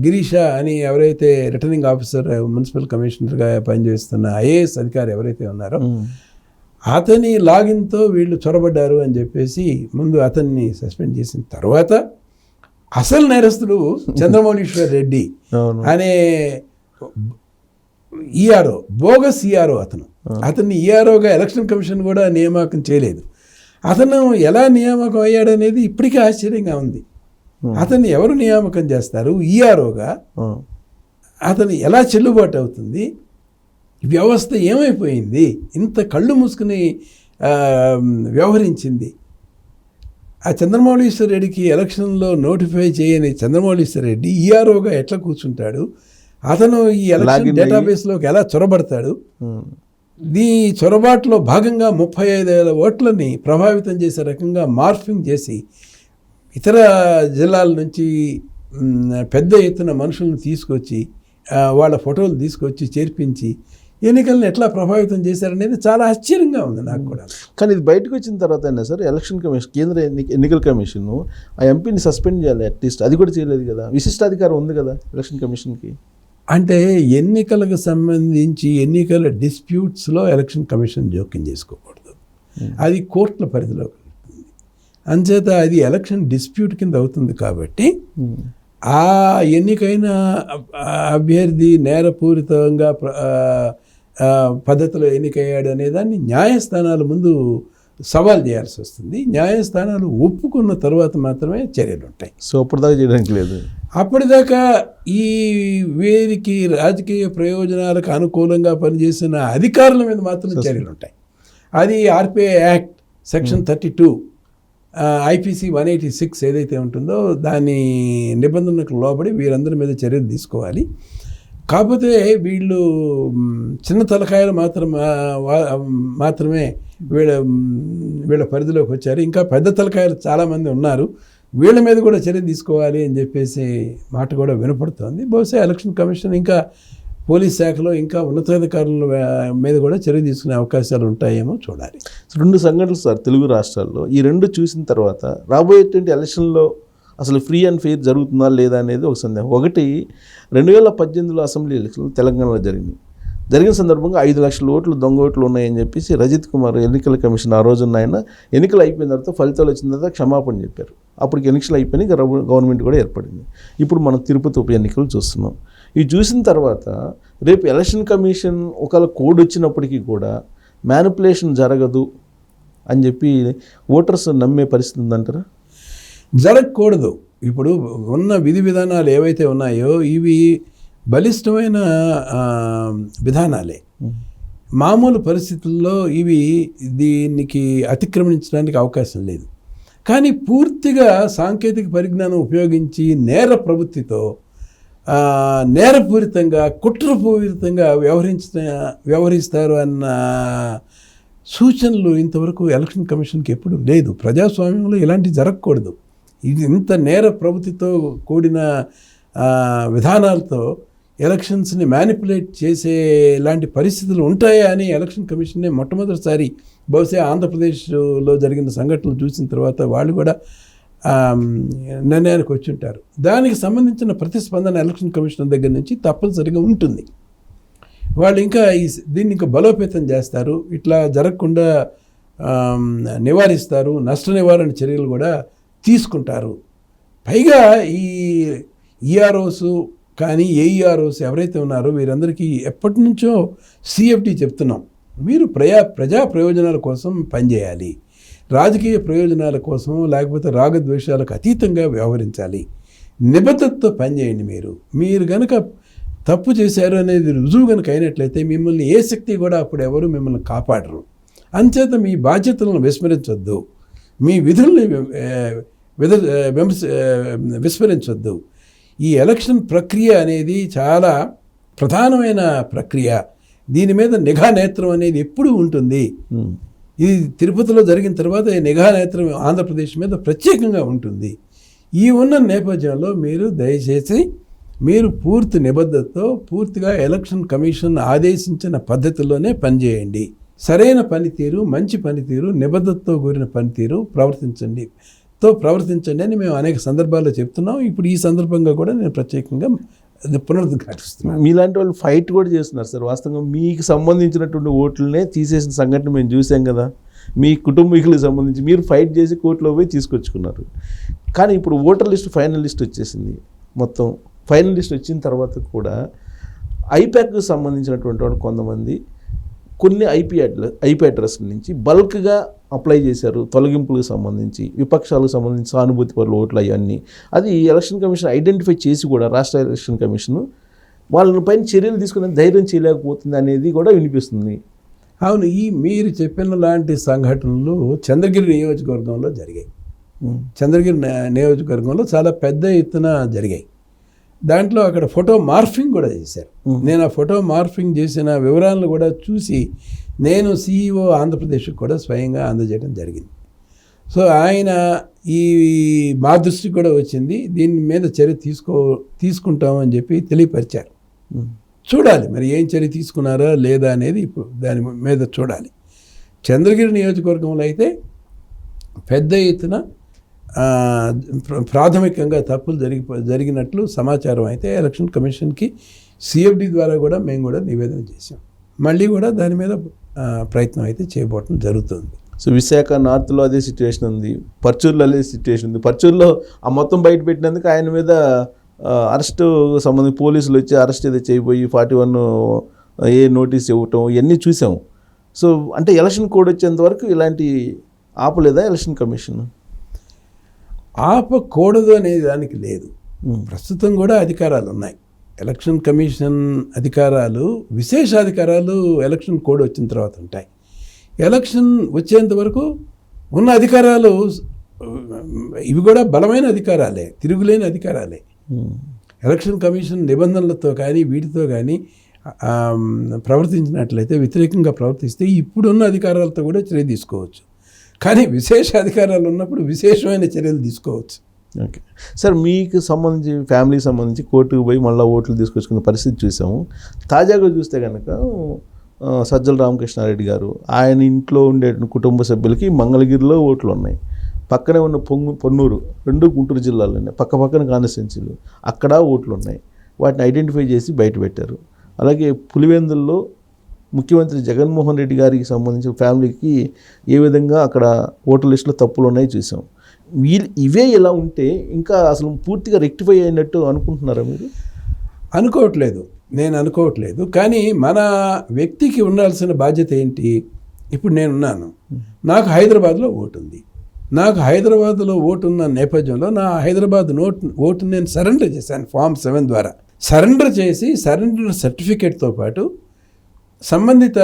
గిరీష అని ఎవరైతే రిటర్నింగ్ ఆఫీసర్ మున్సిపల్ కమిషనర్గా పనిచేస్తున్న ఐఏఎస్ అధికారి ఎవరైతే ఉన్నారో అతని లాగిన్తో వీళ్ళు చొరబడ్డారు అని చెప్పేసి ముందు అతన్ని సస్పెండ్ చేసిన తర్వాత అసలు నేరస్తుడు చంద్రమౌళీశ్వర్ రెడ్డి అనే ఈఆర్ఓ, బోగస్ ఈఆర్ఓ అతన్ని ఈఆర్ఓగా ఎలక్షన్ కమిషన్ కూడా నియామకం చేయలేదు. అతను ఎలా నియామకం అయ్యాడనేది ఇప్పటికీ ఆశ్చర్యంగా ఉంది. అతన్ని ఎవరు నియామకం చేస్తారు? ఈఆర్ఓగా అతను ఎలా చెల్లుబాటు అవుతుంది? వ్యవస్థ ఏమైపోయింది? ఇంత కళ్ళు మూసుకుని వ్యవహరించింది. ఆ చంద్రమౌళీశ్వర్ రెడ్డికి ఎలక్షన్లో నోటిఫై చేయని చంద్రమౌళీశ్వర్ రెడ్డి ఈఆర్ఓగా ఎట్లా కూర్చుంటాడు? అతను ఈ ఎలక్షన్ డేటాబేస్లోకి ఎలా చొరబడతాడు? ఈ చొరబాటులో భాగంగా 35,000 ఓట్లని ప్రభావితం చేసే రకంగా మార్ఫింగ్ చేసి ఇతర జిల్లాల నుంచి పెద్ద ఎత్తున మనుషులను తీసుకొచ్చి వాళ్ళ ఫోటోలు తీసుకొచ్చి చేర్పించి ఎన్నికలను ఎట్లా ప్రభావితం చేశారనేది చాలా ఆశ్చర్యంగా ఉంది నాకు కూడా. కానీ ఇది బయటకు వచ్చిన తర్వాత అయినా సార్ ఎలక్షన్ కమిషన్, కేంద్ర ఎన్నికల కమిషన్ ఆ ఎంపీని సస్పెండ్ చేయాలి, అట్లీస్ట్ అది కూడా చేయలేదు కదా. విశిష్టాధికారం ఉంది కదా ఎలక్షన్ కమిషన్కి. అంటే ఎన్నికలకు సంబంధించి ఎన్నికల డిస్ప్యూట్స్లో ఎలక్షన్ కమిషన్ జోక్యం చేసుకోకూడదు, అది కోర్టుల పరిధిలో ఉంటుంది. అంచేత అది ఎలక్షన్ డిస్ప్యూట్ కింద అవుతుంది. కాబట్టి ఆ ఎన్నికైన అభ్యర్థి నేరపూరితంగా పద్ధతిలో ఎన్నికయ్యాడు అనేదాన్ని న్యాయస్థానాల ముందు సవాల్ చేయాల్సి వస్తుంది. న్యాయస్థానాలు ఒప్పుకున్న తర్వాత మాత్రమే చర్యలు ఉంటాయి. సో అప్పటిదాకా చేయడానికి లేదు. అప్పటిదాకా ఈ వీరికి రాజకీయ ప్రయోజనాలకు అనుకూలంగా పనిచేసిన అధికారుల మీద మాత్రం చర్యలు ఉంటాయి. అది ఆర్పిఐ యాక్ట్ సెక్షన్ 32, ఐపీసీ 186 ఏదైతే ఉంటుందో దాని నిబంధనలకు లోబడి వీరందరి మీద చర్యలు తీసుకోవాలి. కాకపోతే వీళ్ళు చిన్న తలకాయలు మాత్రమే వీళ్ళ పరిధిలోకి వచ్చారు. ఇంకా పెద్ద తలకాయలు చాలామంది ఉన్నారు, వీళ్ళ మీద కూడా చర్య తీసుకోవాలి అని చెప్పేసి మాట కూడా వినపడుతోంది. బహుశా ఎలక్షన్ కమిషన్ ఇంకా పోలీస్ శాఖలో ఇంకా ఉన్నతాధికారుల మీద కూడా చర్య తీసుకునే అవకాశాలు ఉంటాయేమో చూడాలి. 2 సంఘటనలు సార్ తెలుగు రాష్ట్రాల్లో. ఈ 2 చూసిన తర్వాత రాబోయేటువంటి ఎలక్షన్లో అసలు ఫ్రీ అండ్ ఫెయిర్ జరుగుతుందా లేదా అనేది ఒక సందేహం. ఒకటి 2018లో అసెంబ్లీ ఎలక్షన్లు తెలంగాణలో జరిగిన సందర్భంగా 5 లక్షల ఓట్లు దొంగ ఓట్లు ఉన్నాయని చెప్పేసి రజిత్ కుమార్ ఎన్నికల కమిషన్ ఆ రోజున్న ఆయన ఎన్నికలు అయిపోయిన తర్వాత ఫలితాలు వచ్చిన తర్వాత క్షమాపణ చెప్పారు. అప్పటికి ఎన్నికలు అయిపోయినాయి, గవర్నమెంట్ కూడా ఏర్పడింది. ఇప్పుడు మనం తిరుపతి ఉప ఎన్నికలు చూస్తున్నాం. ఇవి చూసిన తర్వాత రేపు ఎలక్షన్ కమిషన్ ఒకవేళ కోడ్ వచ్చినప్పటికీ కూడా మ్యానిపులేషన్ జరగదు అని చెప్పి ఓటర్స్ నమ్మే పరిస్థితి ఉందంటారా? జరగకూడదు. ఇప్పుడు ఉన్న విధి విధానాలు ఏవైతే ఉన్నాయో ఇవి బలిష్టమైన విధానాలే. మామూలు పరిస్థితుల్లో ఇవి దీనికి అతిక్రమించడానికి అవకాశం లేదు. కానీ పూర్తిగా సాంకేతిక పరిజ్ఞానం ఉపయోగించి నేర ప్రవృత్తితో నేరపూరితంగా కుట్రపూరితంగా వ్యవహరిస్తారు అన్న సూచనలు ఇంతవరకు ఎలక్షన్ కమిషన్కి ఎప్పుడు లేదు. ప్రజాస్వామ్యంలో ఇలాంటివి జరగకూడదు. ఇది ఇంత నేర ప్రవృత్తితో కూడిన విధానాలతో ఎలక్షన్స్ని మ్యానిపులేట్ చేసే ఇలాంటి పరిస్థితులు ఉంటాయా అని ఎలక్షన్ కమిషన్నే మొట్టమొదటిసారి బహుశా ఆంధ్రప్రదేశ్లో జరిగిన సంఘటనలు చూసిన తర్వాత వాళ్ళు కూడా నిర్ణయానికి వచ్చి ఉంటారు. దానికి సంబంధించిన ప్రతిస్పందన ఎలక్షన్ కమిషన్ దగ్గర నుంచి తప్పనిసరిగా ఉంటుంది. వాళ్ళు ఇంకా దీన్ని ఇంకా బలోపేతం చేస్తారు, ఇట్లా జరగకుండా నివారిస్తారు, నష్ట నివారణ చర్యలు కూడా తీసుకుంటారు. పైగా ఈ ఈఆర్ఓస్ కానీ ఏఈఆర్ఓస్ ఎవరైతే ఉన్నారో వీరందరికీ ఎప్పటి నుంచో సిఎఫ్డి చెప్తున్నాం, మీరు ప్రజా ప్రయోజనాల కోసం పనిచేయాలి, రాజకీయ ప్రయోజనాల కోసం లేకపోతే రాగద్వేషాలకు అతీతంగా వ్యవహరించాలి, నిబద్ధతతో పనిచేయండి. మీరు కనుక తప్పు చేశారు అనేది రుజువు కనుక అయినట్లయితే మిమ్మల్ని ఏ శక్తి కూడా అప్పుడు ఎవరు మిమ్మల్ని కాపాడరు. అంచేత మీ బాధ్యతలను విస్మరించొద్దు, మీ విధుల్ని విస్మరించొద్దు. ఈ ఎలక్షన్ ప్రక్రియ అనేది చాలా ప్రధానమైన ప్రక్రియ. దీని మీద నిఘా నేత్రం అనేది ఎప్పుడూ ఉంటుంది. ఇది తిరుపతిలో జరిగిన తర్వాత ఈ నిఘా నేత్రం ఆంధ్రప్రదేశ్ మీద ప్రత్యేకంగా ఉంటుంది. ఈ ఉన్న నేపథ్యంలో మీరు దయచేసి మీరు పూర్తి నిబద్ధతతో పూర్తిగా ఎలక్షన్ కమిషన్ ఆదేశించిన పద్ధతిలోనే పనిచేయండి. సరైన పనితీరు, మంచి పనితీరు, నిబద్ధతతో కూడిన పనితీరు ప్రవర్తించండి అని మేము అనేక సందర్భాల్లో చెప్తున్నాం. ఇప్పుడు ఈ సందర్భంగా కూడా నేను ప్రత్యేకంగా పునరుద్ఘాటిస్తున్నాను. మీలాంటి వాళ్ళు ఫైట్ కూడా చేస్తున్నారు సార్. వాస్తవంగా మీకు సంబంధించినటువంటి ఓట్లనే తీసేసిన సంఘటన మేము చూసాం కదా. మీ కుటుంబీకులకు సంబంధించి మీరు ఫైట్ చేసి కోర్టులో పోయి తీసుకొచ్చుకున్నారు. కానీ ఇప్పుడు ఓటర్ లిస్ట్ ఫైనల్ లిస్ట్ వచ్చేసింది. మొత్తం ఫైనల్ లిస్ట్ వచ్చిన తర్వాత కూడా ఐప్యాక్కి సంబంధించినటువంటి వాళ్ళు కొంతమంది కొన్ని ఐపీ అడ్రస్ల నుంచి బల్క్గా అప్లై చేశారు. తొలగింపులకు సంబంధించి, విపక్షాలకు సంబంధించి సానుభూతి పరుల ఓట్లు అవన్నీ. అది ఎలక్షన్ కమిషన్ ఐడెంటిఫై చేసి కూడా రాష్ట్ర ఎలక్షన్ కమిషన్ వాళ్ళ పైన చర్యలు తీసుకునే ధైర్యం చేయలేకపోతుంది అనేది కూడా వినిపిస్తుంది. అవును, మీరు చెప్పిన లాంటి సంఘటనలు చంద్రగిరి నియోజకవర్గంలో జరిగాయి. చంద్రగిరి నియోజకవర్గంలో చాలా పెద్ద ఎత్తున జరిగాయి. దాంట్లో అక్కడ ఫోటో మార్ఫింగ్ కూడా చేశారు. నేను ఆ ఫోటో మార్ఫింగ్ చేసిన వివరాలను కూడా చూసి నేను CEO ఆంధ్రప్రదేశ్కి కూడా స్వయంగా అందజేయడం జరిగింది. సో ఆయన మా దృష్టికి కూడా వచ్చింది, దీని మీద చర్య తీసుకుంటామని చెప్పి తెలియపరిచారు. చూడాలి మరి ఏం చర్య తీసుకున్నారా లేదా అనేది ఇప్పుడు దాని మీద చూడాలి. చంద్రగిరి నియోజకవర్గంలో అయితే పెద్ద ఎత్తున ప్రాథమికంగా తప్పులు జరిగినట్లు సమాచారం అయితే ఎలక్షన్ కమిషన్కి సిఎఫ్డి ద్వారా కూడా మేము కూడా నివేదన చేసాం. మళ్ళీ కూడా దాని మీద ప్రయత్నం అయితే చేయబోవటం జరుగుతుంది. సో విశాఖ నార్త్లో అదే సిచ్యువేషన్ ఉంది, పర్చూరులో అదే సిచ్యువేషన్ ఉంది. పర్చూరులో ఆ మొత్తం బయట పెట్టినందుకు ఆయన మీద అరెస్టు సంబంధించి పోలీసులు వచ్చి అరెస్ట్ ఏదో చేయబోయి 41A నోటీస్ ఇవ్వటం ఇవన్నీ చూసాము. సో అంటే ఎలక్షన్ కోడ్ వచ్చేంత వరకు ఇలాంటి ఆపలేదా ఎలక్షన్ కమిషన్? ఆపకూడదు అనేది దానికి లేదు. ప్రస్తుతం కూడా అధికారాలు ఉన్నాయి. ఎలక్షన్ కమిషన్ అధికారాలు, విశేషాధికారాలు ఎలక్షన్ కోడ్ వచ్చిన తర్వాత ఉంటాయి. ఎలక్షన్ వచ్చేంత వరకు ఉన్న అధికారాలు ఇవి కూడా బలమైన అధికారాలే, తిరుగులేని అధికారాలే. ఎలక్షన్ కమిషన్ నిబంధనలతో కానీ వీటితో కానీ ప్రవర్తించినట్లయితే, వ్యతిరేకంగా ప్రవర్తిస్తే ఇప్పుడున్న అధికారాలతో కూడా చర్య తీసుకోవచ్చు. కానీ విశేష అధికారాలు ఉన్నప్పుడు విశేషమైన చర్యలు తీసుకోవచ్చు. ఓకే సార్, మీకు సంబంధించి ఫ్యామిలీకి సంబంధించి కోర్టుకు పోయి మళ్ళీ ఓట్లు తీసుకొచ్చుకున్న పరిస్థితి చూసాము. తాజాగా చూస్తే కనుక సజ్జల రామకృష్ణారెడ్డి గారు ఆయన ఇంట్లో ఉండే కుటుంబ సభ్యులకి మంగళగిరిలో ఓట్లు ఉన్నాయి. పక్కనే ఉన్న పొన్నూరు, 2 గుంటూరు జిల్లాలు ఉన్నాయి, పక్కన కాన్స్టిట్యున్సీలు, అక్కడ ఓట్లు ఉన్నాయి. వాటిని ఐడెంటిఫై చేసి బయట పెట్టారు. అలాగే పులివెందుల్లో ముఖ్యమంత్రి జగన్మోహన్ రెడ్డి గారికి సంబంధించిన ఫ్యామిలీకి ఏ విధంగా అక్కడ ఓటర్ లిస్టులో తప్పులు ఉన్నాయి చూసాం. ఇవే ఇలా ఉంటే ఇంకా అసలు పూర్తిగా రెక్టిఫై అయినట్టు అనుకుంటున్నారా మీరు? నేను అనుకోవట్లేదు. కానీ మన వ్యక్తికి ఉండాల్సిన బాధ్యత ఏంటి? ఇప్పుడు నేనున్నాను, నాకు హైదరాబాద్లో ఓటు ఉంది. నాకు హైదరాబాద్లో ఓటు ఉన్న నేపథ్యంలో నా హైదరాబాద్ ఓటు నేను సరెండర్ చేశాను Form 7 ద్వారా. సరెండర్ చేసి సరెండర్ సర్టిఫికేట్తో పాటు సంబంధిత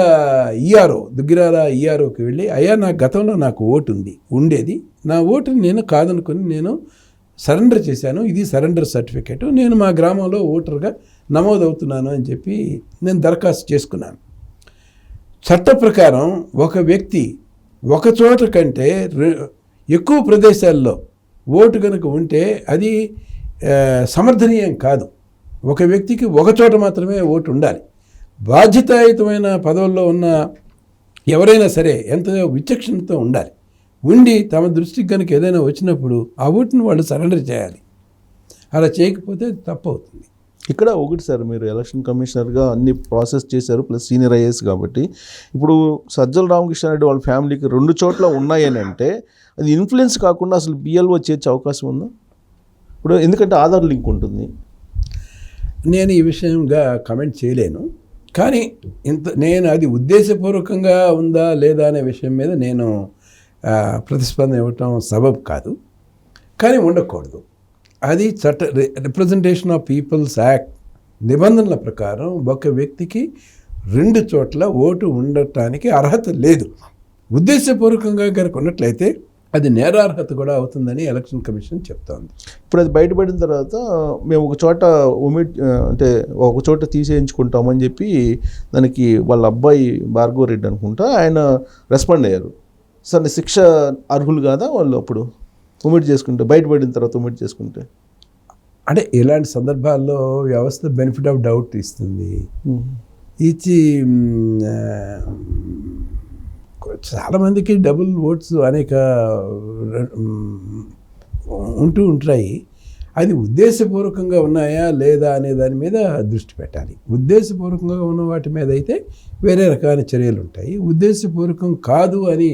ఈఆర్ఓ, దుగ్గిరాల ఈఆర్ఓకి వెళ్ళి, అయ్యా నాకు గతంలో నాకు ఓటు ఉండేది, నా ఓటుని నేను కాదనుకుని నేను సరెండర్ చేశాను, ఇది సరెండర్ సర్టిఫికేట్, నేను మా గ్రామంలో ఓటర్గా నమోదవుతున్నాను అని చెప్పి నేను దరఖాస్తు చేసుకున్నాను. చట్ట ప్రకారం ఒక వ్యక్తి ఒక చోట కంటే ఎక్కువ ప్రదేశాల్లో ఓటు కనుక ఉంటే అది సమర్థనీయం కాదు. ఒక వ్యక్తికి ఒక చోట మాత్రమే ఓటు ఉండాలి. బాధ్యతాయుతమైన పదవుల్లో ఉన్న ఎవరైనా సరే ఎంతో విచక్షణతో ఉండాలి. ఉండి తమ దృష్టికి కనుక ఏదైనా వచ్చినప్పుడు ఆ ఓటును వాళ్ళు సరెండర్ చేయాలి. అలా చేయకపోతే అది తప్పు అవుతుంది. ఇక్కడ ఒకటి సార్, మీరు ఎలక్షన్ కమిషనర్గా అన్ని ప్రాసెస్ చేశారు, ప్లస్ సీనియర్ ఐఏఎస్ కాబట్టి ఇప్పుడు సజ్జల రామకృష్ణారెడ్డి వాళ్ళ ఫ్యామిలీకి 2 చోట్ల ఉన్నాయని అంటే అది ఇన్ఫ్లుయెన్స్ కాకుండా అసలు బిఎల్ఓ చేర్చే అవకాశం ఉందా? ఇప్పుడు ఎందుకంటే ఆధార్ లింక్ ఉంటుంది. నేను ఈ విషయంగా కమెంట్ చేయలేను. కానీ నేను అది ఉద్దేశపూర్వకంగా ఉందా లేదా అనే విషయం మీద నేను ప్రతిస్పందన ఇవ్వటం సబబు కాదు. కానీ ఉండకూడదు. అది రిప్రజెంటేషన్ ఆఫ్ పీపుల్స్ యాక్ట్ నిబంధనల ప్రకారం ఒక వ్యక్తికి 2 చోట్ల ఓటు ఉండటానికి అర్హత లేదు. ఉద్దేశపూర్వకంగా కనుక ఉన్నట్లయితే అది నేరార్హత కూడా అవుతుందని ఎలక్షన్ కమిషన్ చెప్తోంది. ఇప్పుడు అది బయటపడిన తర్వాత మేము ఒక చోట అంటే ఒక చోట తీసేయించుకుంటామని చెప్పి దానికి వాళ్ళ అబ్బాయి భార్గవ రెడ్డి అనుకుంటా ఆయన రెస్పాండ్ అయ్యారు. సార్ శిక్ష అర్హులు కాదా వాళ్ళు అప్పుడు ఒమిట్ చేసుకుంటే, బయటపడిన తర్వాత ఒమిట్ చేసుకుంటే? అంటే ఇలాంటి సందర్భాల్లో వ్యవస్థ బెనిఫిట్ ఆఫ్ డౌట్ ఇస్తుంది. ఇచ్చి చాలామందికి డబుల్ ఓట్స్ అనేక ఉంటాయి. అది ఉద్దేశపూర్వకంగా ఉన్నాయా లేదా అనే దాని మీద దృష్టి పెట్టాలి. ఉద్దేశపూర్వకంగా ఉన్న వాటి మీద అయితే వేరే రకాల చర్యలు ఉంటాయి. ఉద్దేశపూర్వకం కాదు అని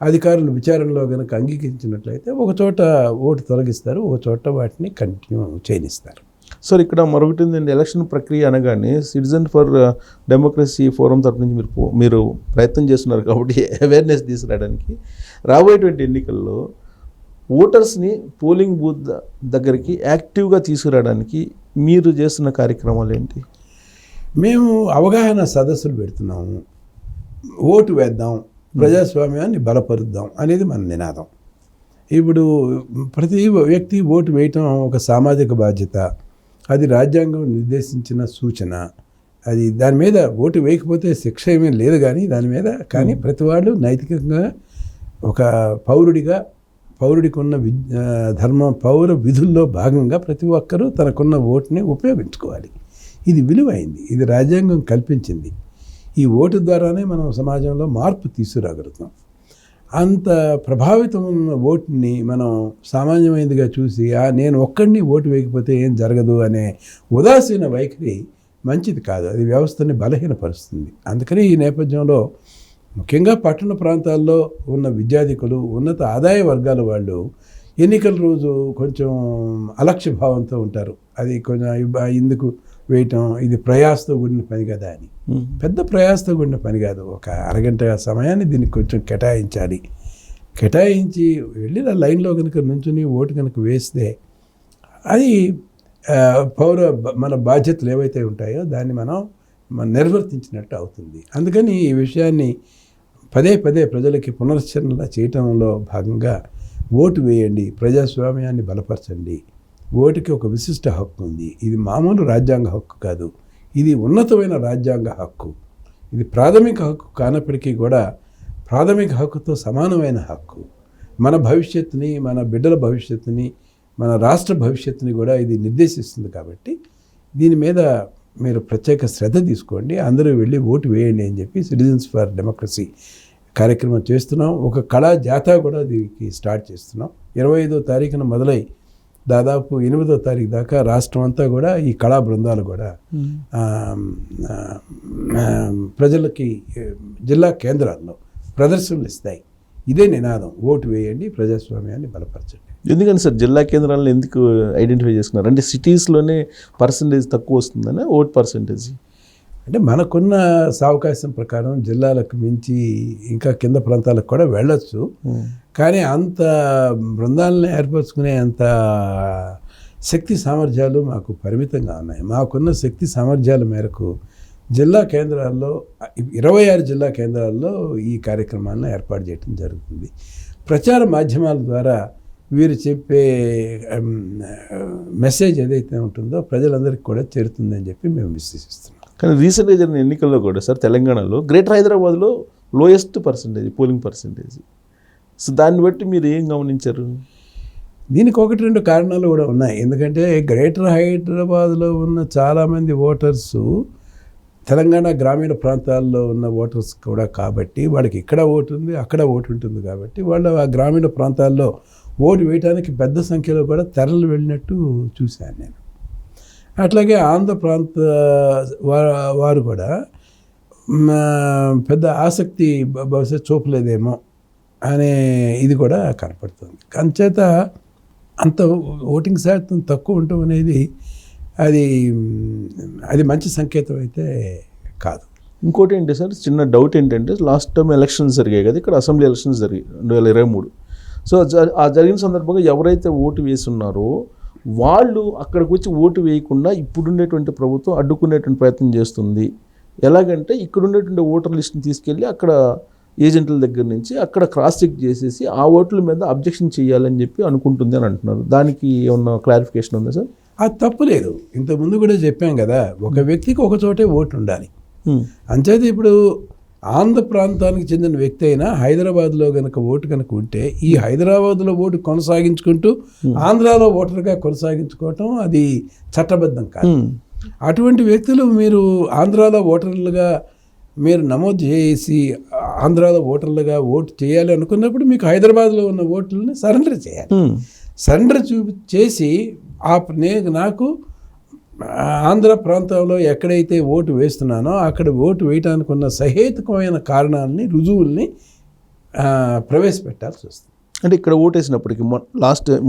అధికారులు విచారణలో కనుక అంగీకరించినట్లయితే ఒక చోట ఓటు తొలగిస్తారు, ఒక చోట వాటిని కంటిన్యూ చేయనిస్తారు. సార్ ఇక్కడ మరొకటి ఏంటంటే ఎలక్షన్ ప్రక్రియ అనగానే సిటిజన్ ఫర్ డెమోక్రసీ ఫోరం తరఫు నుంచి మీరు ప్రయత్నం చేస్తున్నారు కాబట్టి అవేర్నెస్ తీసుకురావడానికి రాబోయేటువంటి ఎన్నికల్లో ఓటర్స్ని పోలింగ్ బూత్ దగ్గరికి యాక్టివ్గా తీసుకురావడానికి మీరు చేస్తున్న కార్యక్రమాలు ఏంటి? మేము అవగాహన సదస్సులు పెడుతున్నాము. ఓటు వేద్దాం, ప్రజాస్వామ్యాన్ని బలపరుద్దాం అనేది మన నినాదం. ఇప్పుడు ప్రతి వ్యక్తి ఓటు వేయటం ఒక సామాజిక బాధ్యత. అది రాజ్యాంగం నిర్దేశించిన సూచన. అది దాని మీద ఓటు వేయకపోతే శిక్ష ఏమీ లేదు దాని మీద. కానీ ప్రతి వాళ్ళు నైతికంగా ఒక పౌరుడికి ఉన్న పౌర విధుల్లో భాగంగా ప్రతి ఒక్కరూ తనకున్న ఓటుని ఉపయోగించుకోవాలి. ఇది విలువైంది, ఇది రాజ్యాంగం కల్పించింది. ఈ ఓటు ద్వారానే మనం సమాజంలో మార్పు తీసుకురాగలుగుతాం. అంత ప్రభావితం ఉన్న ఓటుని మనం సామాన్యమైనదిగా చూసి నేను ఒక్కడిని ఓటు వేయకపోతే ఏం జరగదు అనే ఉదాసీన వైఖరి మంచిది కాదు. అది వ్యవస్థని బలహీనపరుస్తుంది. అందుకని ఈ నేపథ్యంలో ముఖ్యంగా పట్టణ ప్రాంతాల్లో ఉన్న విద్యార్థికులు, ఉన్నత ఆదాయ వర్గాల వాళ్ళు ఎన్నికల రోజు కొంచెం అలక్ష్య భావంతో ఉంటారు. అది కొంచెం ఇందుకు వేయటం, ఇది ప్రయాసతో కూడిన పని కదా అని. పెద్ద ప్రయాసతో కూడిన పని కాదు. ఒక అరగంట సమయాన్ని దీనికి కొంచెం కేటాయించి వెళ్ళి ఆ లైన్లో కనుక నుంచుని ఓటు కనుక వేస్తే అది మన బాధ్యతలు ఏవైతే ఉంటాయో దాన్ని మనం నిర్వర్తించినట్టు అవుతుంది. అందుకని ఈ విషయాన్ని పదే ప్రజలకి పునశ్చరణ చేయటంలో భాగంగా ఓటు వేయండి, ప్రజాస్వామ్యాన్ని బలపరచండి. ఓటుకి ఒక విశిష్ట హక్కు ఉంది. ఇది మామూలు రాజ్యాంగ హక్కు కాదు, ఇది ఉన్నతమైన రాజ్యాంగ హక్కు. ఇది ప్రాథమిక హక్కు కానప్పటికీ కూడా ప్రాథమిక హక్కుతో సమానమైన హక్కు. మన భవిష్యత్తుని, మన బిడ్డల భవిష్యత్తుని, మన రాష్ట్ర భవిష్యత్తుని కూడా ఇది నిర్దేశిస్తుంది. కాబట్టి దీని మీద మీరు ప్రత్యేక శ్రద్ధ తీసుకోండి, అందరూ వెళ్ళి ఓటు వేయండి అని చెప్పి సిటిజన్స్ ఫర్ డెమోక్రసీ కార్యక్రమం చేస్తున్నాం. ఒక కళా జాతా కూడా దీనికి స్టార్ట్ చేస్తున్నాం. 25వ తారీఖున మొదలై దాదాపు 8వ తారీఖు దాకా రాష్ట్రం అంతా కూడా ఈ కళా బృందాలు కూడా ప్రజలకి జిల్లా కేంద్రాల్లో ప్రదర్శనలు ఇస్తాయి. ఇదే నినాదం, ఓటు వేయండి, ప్రజాస్వామ్యాన్ని బలపరచండి. ఎందుకని సార్ జిల్లా కేంద్రాలను ఎందుకు ఐడెంటిఫై చేసుకున్నారు? అంటే సిటీస్లోనే పర్సంటేజ్ తక్కువ వస్తుందనే ఓట్ పర్సంటేజ్. అంటే మనకున్న సావకాశం ప్రకారం జిల్లాలకు మించి ఇంకా కింద ప్రాంతాలకు కూడా వెళ్ళొచ్చు. కానీ అంత బృందాలను ఏర్పరచుకునే అంత శక్తి సామర్థ్యాలు మాకు పరిమితంగా ఉన్నాయి. మాకున్న శక్తి సామర్థ్యాల మేరకు జిల్లా కేంద్రాల్లో 26 జిల్లా కేంద్రాల్లో ఈ కార్యక్రమాలను ఏర్పాటు చేయడం జరుగుతుంది. ప్రచార మాధ్యమాల ద్వారా వీరు చెప్పే మెసేజ్ ఏదైతే ఉంటుందో ప్రజలందరికీ కూడా చేరుతుందని చెప్పి మేము విశ్వసిస్తున్నాం. కానీ రీసెంట్గా జరిగిన ఎన్నికల్లో కూడా సార్ తెలంగాణలో గ్రేటర్ హైదరాబాద్లో lowest percentage polling percentage. So దాన్ని బట్టి మీరు ఏం గమనించారు? దీనికి 1-2 కారణాలు కూడా ఉన్నాయి. ఎందుకంటే గ్రేటర్ హైదరాబాద్లో ఉన్న చాలామంది ఓటర్సు తెలంగాణ గ్రామీణ ప్రాంతాల్లో ఉన్న ఓటర్స్ కూడా కాబట్టి వాళ్ళకి ఇక్కడ ఓటు ఉంది, అక్కడ ఓటు ఉంటుంది కాబట్టి వాళ్ళు ఆ గ్రామీణ ప్రాంతాల్లో ఓటు వేయడానికి పెద్ద సంఖ్యలో కూడా తరలి వెళ్ళినట్టు చూశాను నేను. అట్లాగే ఆంధ్ర ప్రాంత వారు కూడా పెద్ద ఆసక్తి బహుశా చూపలేదేమో అనే ఇది కూడా కనపడుతుంది. అంచేత అంత ఓటింగ్ శాతం తక్కువ ఉండటం అనేది అది మంచి సంకేతం అయితే కాదు. ఇంకోటి ఏంటి సార్, చిన్న డౌట్ ఏంటంటే లాస్ట్ టైం ఎలక్షన్స్ జరిగాయి కదా, ఇక్కడ అసెంబ్లీ ఎలక్షన్స్ జరిగాయి 2023. సో ఆ జరిగిన సందర్భంగా ఎవరైతే ఓటు వేస్తున్నారో వాళ్ళు అక్కడికి వచ్చి ఓటు వేయకుండా ఇప్పుడుండేటువంటి ప్రభుత్వం అడ్డుకునేటువంటి ప్రయత్నం చేస్తుంది. ఎలాగంటే ఇక్కడ ఉండేటువంటి ఓటర్ లిస్ట్ని తీసుకెళ్ళి అక్కడ ఏజెంట్ల దగ్గర నుంచి అక్కడ క్రాస్ చెక్ చేసేసి ఆ ఓట్ల మీద అబ్జెక్షన్ చేయాలని చెప్పి అనుకుంటుంది అని అంటున్నారు. దానికి ఏమన్నా క్లారిఫికేషన్ ఉందా సార్? అది తప్పు లేదు. ఇంతకుముందు కూడా చెప్పాం కదా, ఒక వ్యక్తికి ఒక చోటే ఓటు ఉండాలి. అంచేది ఇప్పుడు ఆంధ్ర ప్రాంతానికి చెందిన వ్యక్తి అయినా హైదరాబాద్లో కనుక ఓటు కనుక ఉంటే ఈ హైదరాబాద్లో ఓటు కొనసాగించుకుంటూ ఆంధ్రాలో ఓటర్గా కొనసాగించుకోవటం అది చట్టబద్ధం కాదు. అటువంటి వ్యక్తులు మీరు ఆంధ్రాలో ఓటర్లుగా మీరు నమోదు చేసి ఆంధ్రాలో ఓటర్లుగా ఓటు చేయాలి అనుకున్నప్పుడు మీకు హైదరాబాద్లో ఉన్న ఓట్లని సరెండర్ చేయాలి. సరెండర్ చేసి నాకు ఆంధ్ర ప్రాంతంలో ఎక్కడైతే ఓటు వేస్తున్నానో అక్కడ ఓటు వేయడానికి ఉన్న సహేతుకమైన కారణాలని రుజువుల్ని ప్రవేశపెట్టాల్సి వస్తుంది. అంటే ఇక్కడ ఓటేసినప్పటికీ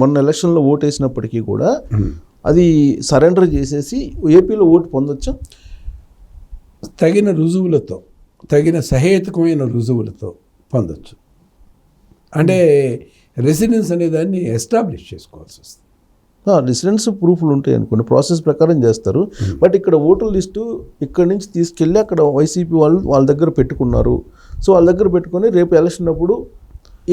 మొన్న ఎలక్షన్లో ఓటేసినప్పటికీ కూడా అది సరెండర్ చేసేసి ఏపీలో ఓటు పొందొచ్చా? తగిన రుజువులతో, తగిన సహేతుకమైన రుజువులతో పొందొచ్చు. అంటే రెసిడెన్స్ అనే దాన్ని ఎస్టాబ్లిష్ చేసుకోవాల్సి వస్తుంది. రెసిడెన్స్ ప్రూఫ్లు ఉంటాయి అనుకోండి, ప్రాసెస్ ప్రకారం చేస్తారు. బట్ ఇక్కడ ఓటర్ లిస్టు ఇక్కడ నుంచి తీసుకెళ్ళి అక్కడ వైసీపీ వాళ్ళ దగ్గర పెట్టుకున్నారు. సో వాళ్ళ దగ్గర పెట్టుకొని రేపు ఎలక్షన్ అప్పుడు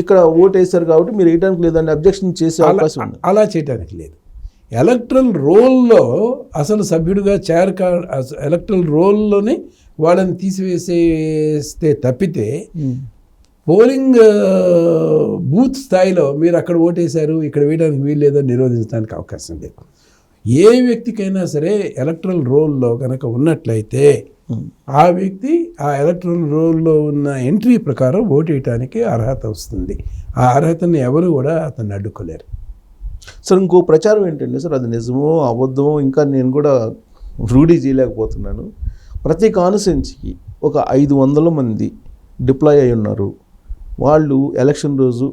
ఇక్కడ ఓటు వేశారు కాబట్టి మీరు వేయడానికి లేదని అబ్జెక్షన్ చేసే అవకాశం ఉంది. అలా చేయడానికి లేదు. ఎలక్ట్రల్ రోల్లో అసలు సభ్యుడిగా ఎలక్ట్రల్ రోల్లోనే వాళ్ళని తీసివేసేస్తే తప్పితే పోలింగ్ బూత్ స్థాయిలో మీరు అక్కడ ఓటేశారు ఇక్కడ వేయడానికి వీలు లేదని నిరోధించడానికి అవకాశం లేదు. ఏ వ్యక్తికైనా సరే ఎలక్ట్రల్ రోల్లో కనుక ఉన్నట్లయితే ఆ వ్యక్తి ఆ ఎలక్ట్రల్ రోల్లో ఉన్న ఎంట్రీ ప్రకారం ఓటు వేయడానికి అర్హత వస్తుంది. ఆ అర్హతని ఎవరు కూడా అతన్ని అడ్డుకోలేరు. సార్ ఇంకో ప్రచారం ఏంటంటే సార్, అది నిజమో అబద్ధమో ఇంకా నేను కూడా రూఢీ చేయలేకపోతున్నాను. ప్రతి కాన్స్టిట్యున్సీకి ఒక 500 మంది డిప్లాయ్ అయి ఉన్నారు. వాళ్ళు ఎలక్షన్ రోజు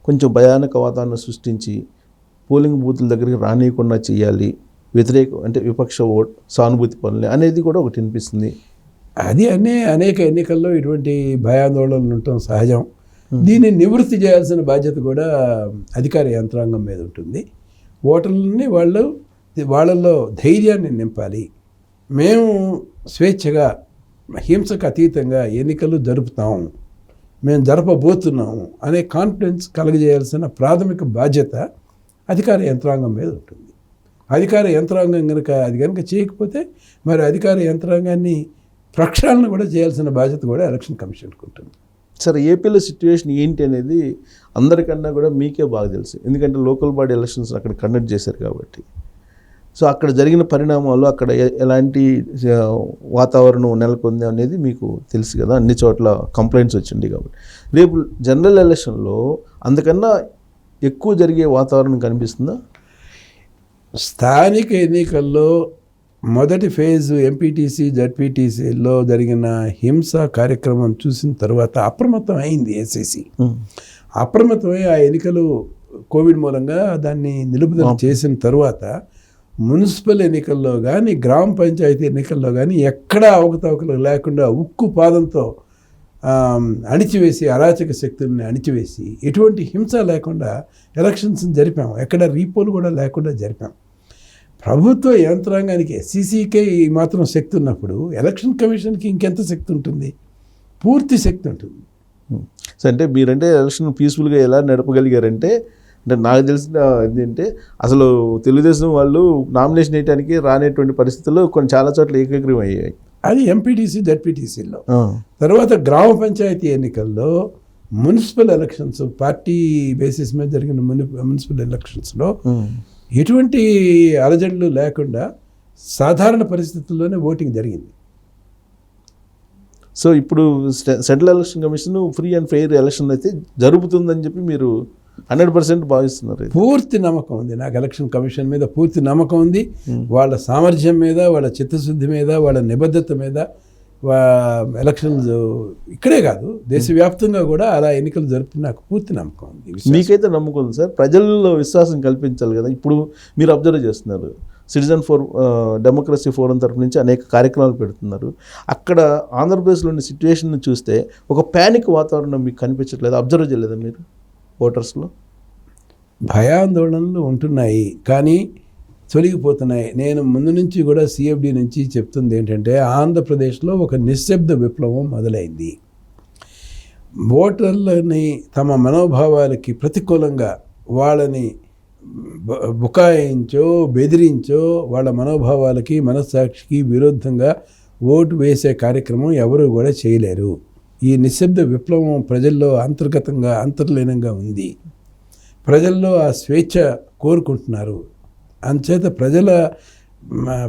కొంచెం భయానక వాతావరణం సృష్టించి పోలింగ్ బూత్ల దగ్గరికి రానియకుండా చేయాలి, అంటే విపక్ష ఓట్ సానుభూతి పనులు అనేది కూడా ఒకటి అనిపిస్తుంది. అది అనేక ఎన్నికల్లో ఇటువంటి భయాందోళనలు ఉండటం సహజం. దీన్ని నివృత్తి చేయాల్సిన బాధ్యత కూడా అధికార యంత్రాంగం మీద ఉంటుంది. ఓటర్లని వాళ్ళల్లో ధైర్యాన్ని నింపాలి. మేము స్వేచ్ఛగా హింసకు అతీతంగా ఎన్నికలు జరుపుతాం, మేము జరపబోతున్నాము అనే కాన్ఫిడెన్స్ కలగజేయాల్సిన ప్రాథమిక బాధ్యత అధికార యంత్రాంగం మీద ఉంటుంది. అధికార యంత్రాంగం కనుక చేయకపోతే మరి అధికార యంత్రాంగాన్ని ప్రక్షాళన కూడా చేయాల్సిన బాధ్యత కూడా ఎలక్షన్ కమిషన్కి ఉంటుంది. సరే, ఏపీలో సిచ్యువేషన్ ఏంటి అనేది అందరికన్నా కూడా మీకే బాగా తెలుసు, ఎందుకంటే లోకల్ బాడీ ఎలక్షన్స్ అక్కడ కండక్ట్ చేశారు కాబట్టి. సో అక్కడ జరిగిన పరిణామాలు, అక్కడ ఎలాంటి వాతావరణం నెలకొంది అనేది మీకు తెలుసు కదా. అన్ని చోట్ల కంప్లైంట్స్ వచ్చింది కాబట్టి రేపు జనరల్ ఎలక్షన్లో అందుకన్నా ఎక్కువ జరిగే వాతావరణం కనిపిస్తుందా? స్థానిక ఎన్నికల్లో మొదటి ఫేజు ఎంపీటీసీ జడ్పీటీసీలో జరిగిన హింస కార్యక్రమం చూసిన తర్వాత అప్రమత్తం అయింది ఏసీసీ. అప్రమత్తమై ఆ ఎన్నికలు కోవిడ్ మూలంగా దాన్ని నిలుపుదల చేసిన తర్వాత మున్సిపల్ ఎన్నికల్లో కానీ గ్రామ పంచాయతీ ఎన్నికల్లో కానీ ఎక్కడా అవకతవకలు లేకుండా ఉక్కు పాదంతో అణిచివేసి, అరాచక శక్తుల్ని అణిచివేసి ఎటువంటి హింస లేకుండా ఎలక్షన్స్ జరిపాం. ఎక్కడ రీపోలు కూడా లేకుండా జరిపాం. ప్రభుత్వ యంత్రాంగానికి ఎస్సీసీకే ఈ మాత్రం శక్తి ఉన్నప్పుడు ఎలక్షన్ కమిషన్కి ఇంకెంత శక్తి ఉంటుంది? పూర్తి శక్తి ఉంటుంది. సో అంటే మీరంటే ఎలక్షన్ పీస్ఫుల్గా ఎలా నడపగలిగారంటే, అంటే నాకు తెలిసిన ఏంటంటే అసలు తెలుగుదేశం వాళ్ళు నామినేషన్ వేయడానికి రానేటువంటి పరిస్థితుల్లో చాలా చోట్ల ఏకగ్రీవం అయ్యాయి. అది ఎంపీటీసీ జడ్పీటీసీలో. తర్వాత గ్రామ పంచాయతీ ఎన్నికల్లో మున్సిపల్ ఎలక్షన్స్ పార్టీ బేసిస్ మీద జరిగిన మున్సిపల్ ఎలక్షన్స్లో ఎటువంటి అలజడులు లేకుండా సాధారణ పరిస్థితుల్లోనే ఓటింగ్ జరిగింది. సో ఇప్పుడు central election commission free and fair election అయితే జరుగుతుందని చెప్పి మీరు 100% భావిస్తున్నారు. పూర్తి నమ్మకం ఉంది నాకు, ఎలక్షన్ కమిషన్ మీద పూర్తి నమ్మకం ఉంది. వాళ్ళ సామర్థ్యం మీద, వాళ్ళ చిత్తశుద్ధి మీద, వాళ్ళ నిబద్ధత మీద ఎలక్షన్స్ ఇక్కడే కాదు దేశవ్యాప్తంగా కూడా అలా ఎన్నికలు జరుపుతున్న నాకు పూర్తి నమ్మకం ఉంది. మీకైతే నమ్మకం ఉంది సార్. ప్రజల్లో విశ్వాసం కల్పించాలి కదా. ఇప్పుడు మీరు అబ్జర్వ్ చేస్తున్నారు, సిటిజన్ డెమోక్రసీ ఫోరం తరపు నుంచి అనేక కార్యక్రమాలు పెడుతున్నారు. అక్కడ ఆంధ్రప్రదేశ్లోని సిచ్యువేషన్ చూస్తే ఒక ప్యానిక్ వాతావరణం మీకు కనిపించట్లేదు, అబ్జర్వ్ చేయలేదా మీరు? ఓటర్స్లో భయాందోళనలు ఉంటున్నాయి కానీ తొలగిపోతున్నాయి. నేను ముందు నుంచి కూడా సిఎఫ్డి నుంచి చెప్తుంది ఏంటంటే ఆంధ్రప్రదేశ్లో ఒక నిశ్శబ్ద విప్లవం మొదలైంది. ఓటర్లని తమ మనోభావాలకి ప్రతికూలంగా వాళ్ళని బుకాయించో బెదిరించో వాళ్ళ మనోభావాలకి మనస్సాక్షికి విరుద్ధంగా ఓటు వేసే కార్యక్రమం ఎవరు కూడా చేయలేరు. ఈ నిశ్శబ్ద విప్లవం ప్రజల్లో అంతర్లీనంగా ఉంది. ప్రజల్లో ఆ స్వేచ్ఛ కోరుకుంటున్నారు. అంచేత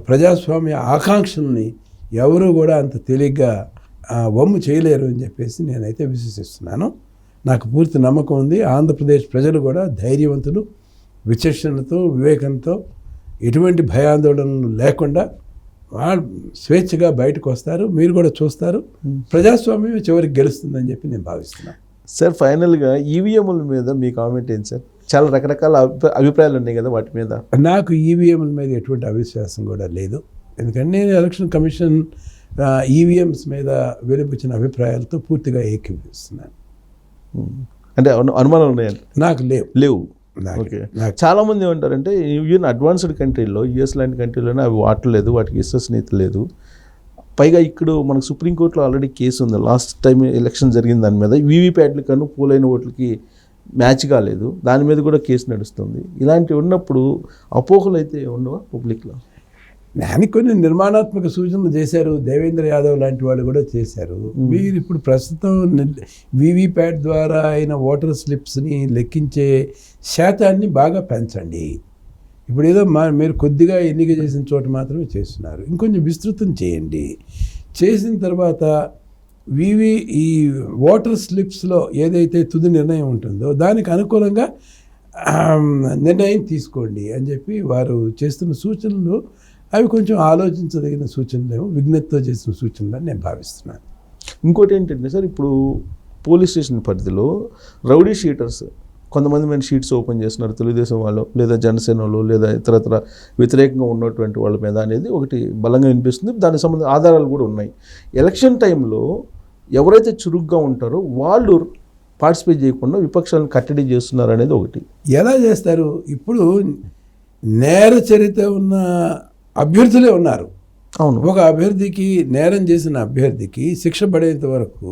ప్రజాస్వామ్య ఆకాంక్షల్ని ఎవరు కూడా అంత తేలిగ్గా వమ్ము చేయలేరు అని చెప్పేసి నేనైతే విశ్వసిస్తున్నాను. నాకు పూర్తి నమ్మకం ఉంది. ఆంధ్రప్రదేశ్ ప్రజలు కూడా ధైర్యవంతులు, విచక్షణతో, వివేకంతో, ఎటువంటి భయాందోళనలు లేకుండా స్వేచ్ఛగా బయటకు వస్తారు. మీరు కూడా చూస్తారు. ప్రజాస్వామ్యం చివరికి గెలుస్తుందని చెప్పి నేను భావిస్తున్నాను. సార్ ఫైనల్గా ఈవీఎంల మీద మీ కామెంట్ ఏంటి సార్? చాలా రకరకాల అభిప్రాయాలు ఉన్నాయి కదా వాటి మీద. నాకు ఈవీఎంల మీద ఎటువంటి అవిశ్వాసం కూడా లేదు. ఎందుకంటే నేను ఎలక్షన్ కమిషన్ ఈవీఎంస్ మీద వెలిపించిన అభిప్రాయాలతో పూర్తిగా ఏకీభవిస్తున్నాను. అంటే అనుమానాలు ఉన్నాయండి? నాకు లేవు. ఓకే. చాలామంది ఏమంటారంటే ఈవెన్ అడ్వాన్స్డ్ కంట్రీలో, యూఎస్ లాంటి కంట్రీలోనే అవి వాడలేదు, వాటికి విశ్వసనీయత లేదు. పైగా ఇక్కడ మనకు సుప్రీంకోర్టులో ఆల్రెడీ కేసు ఉంది. లాస్ట్ టైం ఎలక్షన్ జరిగిన దాని మీద వీవీప్యాట్ల కన్నా పోలైన ఓట్లకి మ్యాచ్ కాలేదు, దాని మీద కూడా కేసు నడుస్తుంది. ఇలాంటివి ఉన్నప్పుడు అపోహలు అయితే ఉండవా పబ్లిక్లో? దానికి కొన్ని నిర్మాణాత్మక సూచనలు చేశారు. దేవేంద్ర యాదవ్ లాంటి వాళ్ళు కూడా చేశారు. మీరు ఇప్పుడు ప్రస్తుతం వీవీప్యాట్ ద్వారా అయిన ఓటర్ స్లిప్స్ని లెక్కించే శాతాన్ని బాగా పెంచండి. ఇప్పుడు ఏదో మీరు కొద్దిగా ఎన్నిక చేసిన చోట మాత్రమే చేస్తున్నారు. ఇంకొంచెం విస్తృతం చేయండి. చేసిన తర్వాత ఈ ఓటర్ స్లిప్స్లో ఏదైతే తుది నిర్ణయం ఉంటుందో దానికి అనుకూలంగా నిర్ణయం తీసుకోండి అని చెప్పి వారు చేస్తున్న సూచనలు అవి కొంచెం ఆలోచించదగిన సూచనలేమో, విజ్ఞతతో చేసిన సూచనలు నేను భావిస్తున్నాను. ఇంకోటి ఏంటంటే సార్, ఇప్పుడు పోలీస్ స్టేషన్ పరిధిలో రౌడీ షీటర్స్ కొంతమంది మన షీట్స్ ఓపెన్ చేస్తున్నారు, తెలుగుదేశం వాళ్ళు లేదా జనసేన వాళ్ళు లేదా ఇతరత్ర వ్యతిరేకంగా ఉన్నటువంటి వాళ్ళ మీద అనేది ఒకటి బలంగా వినిపిస్తుంది. దానికి సంబంధించిన ఆధారాలు కూడా ఉన్నాయి. ఎలక్షన్ టైంలో ఎవరైతే చురుగ్గా ఉంటారో వాళ్ళు పార్టిసిపేట్ చేయకుండా విపక్షాలను కట్టడి చేస్తున్నారు అనేది ఒకటి. ఎలా చేస్తారు? ఇప్పుడు నేర చరిత్ర ఉన్న అభ్యర్థులే ఉన్నారు. అవును. ఒక అభ్యర్థికి, నేరం చేసిన అభ్యర్థికి శిక్ష పడేంత వరకు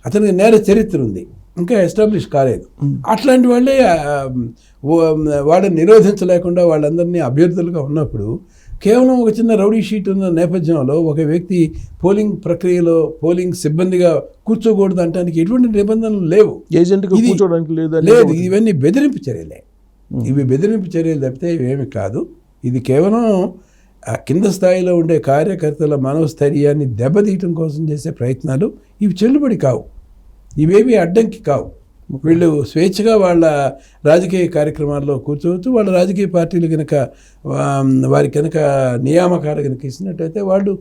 అతనికి నేర చరిత్ర ఉంది, ఇంకా ఎస్టాబ్లిష్ కాలేదు. అట్లాంటి వాళ్ళే వాళ్ళని నిరోధించలేకుండా వాళ్ళందరినీ అభ్యర్థులుగా ఉన్నప్పుడు కేవలం ఒక చిన్న రౌడీ షీట్ ఉన్న నేపథ్యంలో ఒక వ్యక్తి పోలింగ్ ప్రక్రియలో పోలింగ్ సిబ్బందిగా కూర్చోకూడదు అంటానికి ఎటువంటి నిబంధనలు లేవు. ఏజెంట్గా కూర్చోడానికి లేదు. ఇవన్నీ బెదిరింపు చర్యలే. ఇవి బెదిరింపు చర్యలు తప్పితే ఇవేమి కాదు. ఇది కేవలం ఆ కింద స్థాయిలో ఉండే కార్యకర్తల మనోస్థైర్యాన్ని దెబ్బతీయటం కోసం చేసే ప్రయత్నాలు. ఇవి చెల్లుబడి కావు, ఇవేవి అడ్డంకి కావు. వీళ్ళు స్వేచ్ఛగా వాళ్ళ రాజకీయ కార్యక్రమాల్లో కూర్చోవచ్చు. వాళ్ళ రాజకీయ పార్టీలు కనుక వారి కనుక నియామకాలు కనుక ఇచ్చినట్టయితే వాళ్ళు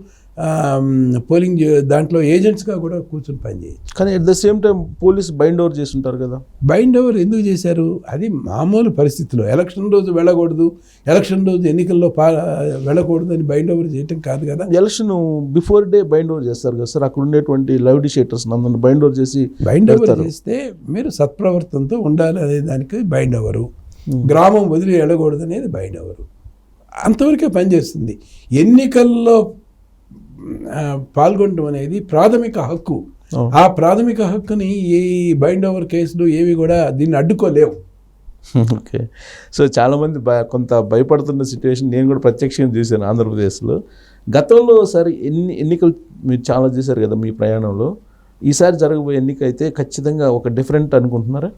పోలింగ్ దాంట్లో ఏజెంట్స్గా కూడా కూర్చొని పనిచేయచ్చు. కానీ at the same time police bind over చేసి ఉంటారు కదా. బైండ్ ఓవర్ ఎందుకు చేశారు? అది మామూలు పరిస్థితిలో ఎలక్షన్ రోజు వెళ్ళకూడదు, ఎలక్షన్ రోజు ఎన్నికల్లో వెళ్ళకూడదు అని బైండ్ ఓవర్ చేయటం కాదు కదా. Election before day bind over చేస్తారు కదా సార్. అక్కడ ఉండేటువంటి లౌడీ షీటర్స్ అందరిని బైండ్ ఓవర్ చేసి, బైండ్ ఓవర్ చేస్తే మీరు సత్ప్రవర్తనతో ఉండాలి అనే దానికి బైండ్ ఓవరు. గ్రామం వదిలి వెళ్ళకూడదు అనేది బైండ్ ఓవరు. అంతవరకే పనిచేస్తుంది. ఎన్నికల్లో పాల్గొనడం అనేది ప్రాథమిక హక్కు. ఆ ప్రాథమిక హక్కుని ఈ బైండ్ ఓవర్ కేసులు ఏవి కూడా దీన్ని అడ్డుకోలేవు. ఓకే. సో చాలామంది కొంత భయపడుతున్న సిచ్యువేషన్ నేను కూడా ప్రత్యక్షంగా చూశాను ఆంధ్రప్రదేశ్లో. గతంలో సార్ ఎన్నికలు మీరు చాలా చూశారు కదా మీ ప్రయాణంలో. ఈసారి జరగబోయే ఎన్నిక అయితే ఖచ్చితంగా ఒక డిఫరెంట్ అనుకుంటున్నారా?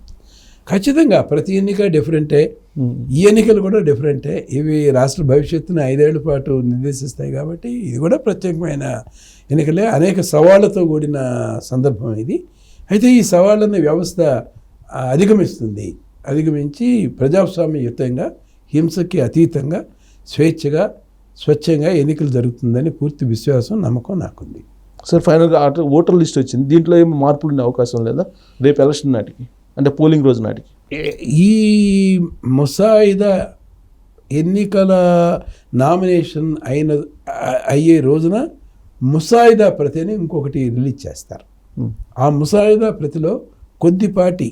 ఖచ్చితంగా ప్రతి ఎన్నిక డిఫరెంటే, ఈ ఎన్నికలు కూడా డిఫరెంటే. ఇవి రాష్ట్ర భవిష్యత్తును 5 ఏళ్ల పాటు నిర్దేశిస్తాయి కాబట్టి ఇది కూడా ప్రత్యేకమైన ఎన్నికలే. అనేక సవాళ్లతో కూడిన సందర్భం ఇది. అయితే ఈ సవాళ్ళని వ్యవస్థ అధిగమించి ప్రజాస్వామ్యయుతంగా, హింసకి అతీతంగా, స్వేచ్ఛగా, స్వచ్ఛంగా ఎన్నికలు జరుగుతుందని పూర్తి విశ్వాసం, నమ్మకం నాకుంది. సార్ ఫైనల్గా ఓటర్ లిస్ట్ వచ్చింది, దీంట్లో ఏమి మార్పులు ఉండే అవకాశం లేదా రేపు ఎలక్షన్ నాటికి, అంటే పోలింగ్ రోజు నాటికి? ఈ ముసాయిదా ఎన్నికల నామినేషన్ అయ్యే రోజున ముసాయిదా ప్రతిని ఇంకొకటి రిలీజ్ చేస్తారు. ఆ ముసాయిదా ప్రతిలో కొద్దిపాటి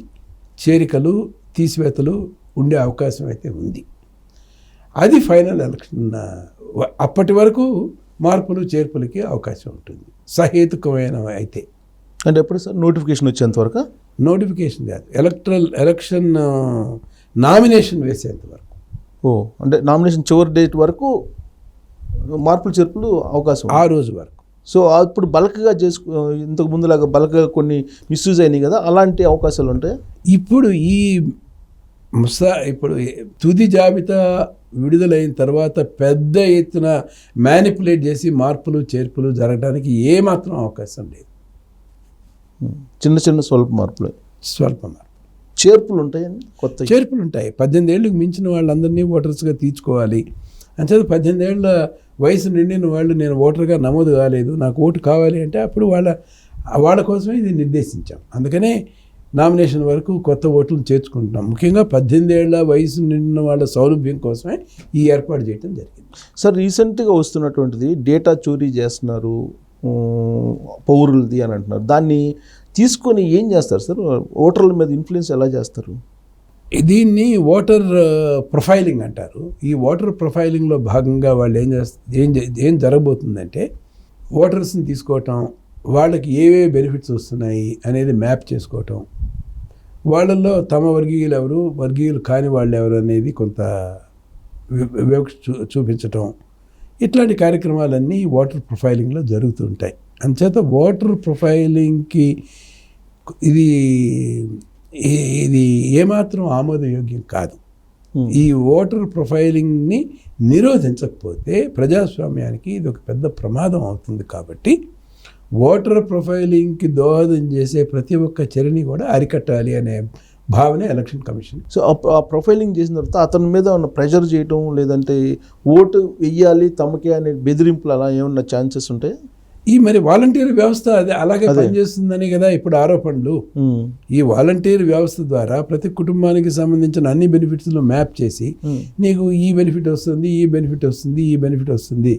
చేరికలు, తీసివేతలు ఉండే అవకాశం అయితే ఉంది. అది ఫైనల్ ఎలక్షన్. అప్పటి వరకు మార్పులు చేర్పులకి అవకాశం ఉంటుంది సహేతుకమైన అయితే. అంటే ఎప్పుడు సార్ నోటిఫికేషన్ వచ్చేంత వరకు? నోటిఫికేషన్ కాదు, ఎలక్షన్ నామినేషన్ వేసేంత వరకు. అంటే నామినేషన్ చివరి డేట్ వరకు మార్పులు చేర్పులు అవకాశం ఆ రోజు వరకు. సో అప్పుడు బల్క్గా ఇంతకు ముందులాగా బల్క్గా కొన్ని మిస్యూజ్ అయినాయి కదా, అలాంటి అవకాశాలు ఉంటాయి ఇప్పుడు. ఇప్పుడు తుది జాబితా విడుదలైన తర్వాత పెద్ద ఎత్తున మ్యానిపులేట్ చేసి మార్పులు చేర్పులు జరగడానికి ఏమాత్రం అవకాశం లేదు. చిన్న చిన్న స్వల్ప మార్పులు చేర్పులు ఉంటాయండి. కొత్త చేర్పులు ఉంటాయి. 18 ఏళ్ళకి మించిన వాళ్ళందరినీ ఓటర్స్గా తీర్చుకోవాలి. అంచేత 18 ఏళ్ళ వయసు నిండిన వాళ్ళు నేను ఓటర్గా నమోదు కాలేదు, నాకు ఓటు కావాలి అంటే అప్పుడు వాళ్ళ కోసమే ఇది నిర్దేశించాం. అందుకనే నామినేషన్ వరకు కొత్త ఓట్లను చేర్చుకుంటున్నాం. ముఖ్యంగా 18 ఏళ్ల వయసు నిండిన వాళ్ళ సౌలభ్యం కోసమే ఈ ఏర్పాటు చేయడం జరిగింది. సార్ రీసెంట్గా వస్తున్నటువంటిది డేటా చోరీ చేస్తున్నారు పౌరులది అని అంటున్నారు. దాన్ని తీసుకొని ఏం చేస్తారు సార్? ఓటర్ల మీద ఇన్ఫ్లుయెన్స్ ఎలా చేస్తారు? దీన్ని ఓటర్ ప్రొఫైలింగ్ అంటారు. ఈ ఓటర్ ప్రొఫైలింగ్లో భాగంగా వాళ్ళు ఏం జరగబోతుందంటే ఓటర్స్ని తీసుకోవటం, వాళ్ళకి ఏవే బెనిఫిట్స్ వస్తున్నాయి అనేది మ్యాప్ చేసుకోవటం, వాళ్ళల్లో తమ వర్గీయులు ఎవరు, వర్గీయులు కాని వాళ్ళు ఎవరు అనేది కొంత వివక్ష చూపించటం, ఇట్లాంటి కార్యక్రమాలన్నీ ఓటర్ ప్రొఫైలింగ్లో జరుగుతుంటాయి. అంచేత ఓటర్ ప్రొఫైలింగ్కి ఇది ఏమాత్రం ఆమోదయోగ్యం కాదు. ఈ ఓటర్ ప్రొఫైలింగ్ని నిరోధించకపోతే ప్రజాస్వామ్యానికి ఇది ఒక పెద్ద ప్రమాదం అవుతుంది. కాబట్టి ఓటర్ ప్రొఫైలింగ్కి దోహదం చేసే ప్రతి ఒక్క చర్యని కూడా అరికట్టాలి అనే భావన ఎలక్షన్ కమిషన్. సో ఆ ప్రొఫైలింగ్ చేసిన తర్వాత అతని మీద ప్రెషర్ చేయటం, లేదంటే ఓటు వెయ్యాలి తమకే అనే బెదిరింపులు అలా ఏమన్నా ఛాన్సెస్ ఉంటాయి? ఈ మరి వాలంటీర్ వ్యవస్థ అలాగే పనిచేస్తుందని కదా ఇప్పుడు ఆరోపణలు. ఈ వాలంటీర్ వ్యవస్థ ద్వారా ప్రతి కుటుంబానికి సంబంధించిన అన్ని బెనిఫిట్స్లో మ్యాప్ చేసి నీకు ఈ బెనిఫిట్ వస్తుంది, ఈ బెనిఫిట్ వస్తుంది, ఈ బెనిఫిట్ వస్తుంది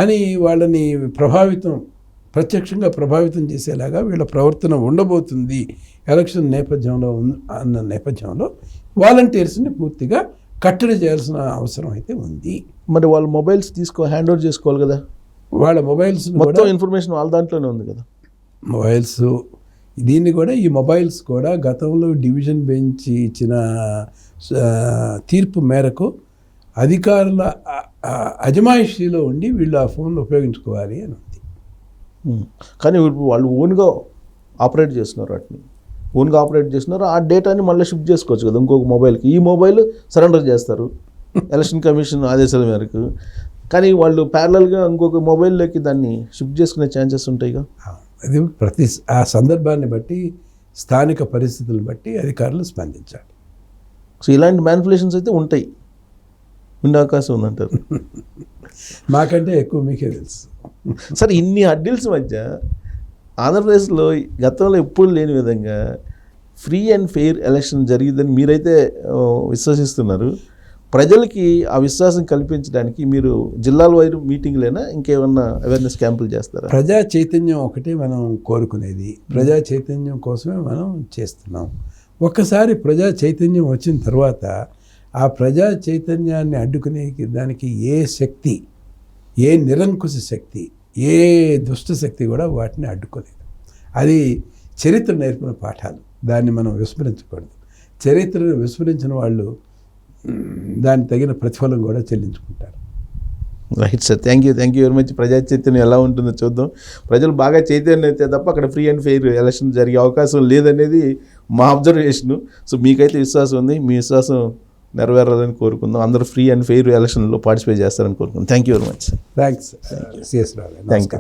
అని వాళ్ళని ప్రత్యక్షంగా ప్రభావితం చేసేలాగా వీళ్ళ ప్రవర్తన ఉండబోతుంది ఎలక్షన్ నేపథ్యంలో వాలంటీర్స్ని పూర్తిగా కట్టడి చేయాల్సిన అవసరం అయితే ఉంది. మరి వాళ్ళ మొబైల్స్ హ్యాండ్ ఓవర్ చేసుకోవాలి కదా, వాళ్ళ మొబైల్స్ మొత్తం ఇన్ఫర్మేషన్ వాళ్ళ దాంట్లోనే ఉంది కదా. ఈ మొబైల్స్ కూడా గతంలో డివిజన్ బెంచ్ ఇచ్చిన తీర్పు మేరకు అధికారుల అజమాయిషీలో ఉండి వీళ్ళు ఆ ఫోన్లు ఉపయోగించుకోవాలి అని ఉంది. కానీ వాళ్ళు ఓన్గా ఆపరేట్ చేస్తున్నారు, ఆ డేటాని మళ్ళీ షిఫ్ట్ చేసుకోవచ్చు కదా ఇంకొక మొబైల్కి. ఈ మొబైల్ సరెండర్ చేస్తారు ఎలక్షన్ కమిషన్ ఆదేశాల మేరకు, కానీ వాళ్ళు ప్యారలల్గా ఇంకొక మొబైల్లోకి దాన్ని షిఫ్ట్ చేసుకునే ఛాన్సెస్ ఉంటాయిగా. అది ఆ సందర్భాన్ని బట్టి, స్థానిక పరిస్థితులను బట్టి అధికారులు స్పందించాలి. సో ఇలాంటి మ్యానిపులేషన్స్ అయితే ఉండే అవకాశం ఉందంటారు. మాకంటే ఎక్కువ మీకే తెలుసు సార్. ఇన్ని అడ్డిల్స్ మధ్య ఆంధ్రప్రదేశ్లో గతంలో ఎప్పుడు లేని విధంగా ఫ్రీ అండ్ ఫెయిర్ ఎలక్షన్ జరిగిందని మీరైతే విశ్వసిస్తున్నారు. ప్రజలకి ఆ విశ్వాసం కల్పించడానికి మీరు జిల్లాల వైపు మీటింగ్లైనా ఇంకేమన్నా అవేర్నెస్ క్యాంపులు చేస్తారా? ప్రజా చైతన్యం ఒకటే మనం కోరుకునేది, ప్రజా చైతన్యం కోసమే మనం చేస్తున్నాం. ఒక్కసారి ప్రజా చైతన్యం వచ్చిన తర్వాత ఆ ప్రజా చైతన్యాన్ని అడ్డుకునే దానికి ఏ శక్తి, ఏ నిరంకుశ శక్తి, ఏ దుష్ట శక్తి కూడా వాటిని అడ్డుకోలేదు. అది చరిత్ర నేర్పిన పాఠాలు, దాన్ని మనం విస్మరించకూడదు. చరిత్రను విస్మరించిన వాళ్ళు దానికి తగిన ప్రతిఫలం కూడా చెల్లించుకుంటారు. Right sir, thank you very much. ప్రజా చైతన్యం ఎలా ఉంటుందో చూద్దాం. ప్రజలు బాగా చైతన్యం అయితే తప్ప అక్కడ ఫ్రీ అండ్ ఫెయిర్ ఎలక్షన్ జరిగే అవకాశం లేదనేది మా అబ్జర్వేషను. సో మీకైతే విశ్వాసం ఉంది, మీ విశ్వాసం నెరవేరాలని కోరుకుందాం. అందరూ ఫ్రీ అండ్ ఫెయిర్ ఎలక్షన్లో పార్టిసిపేట్ చేస్తారని కోరుకుందాం. Thank you very much. Thanks CS Rao. Thank you.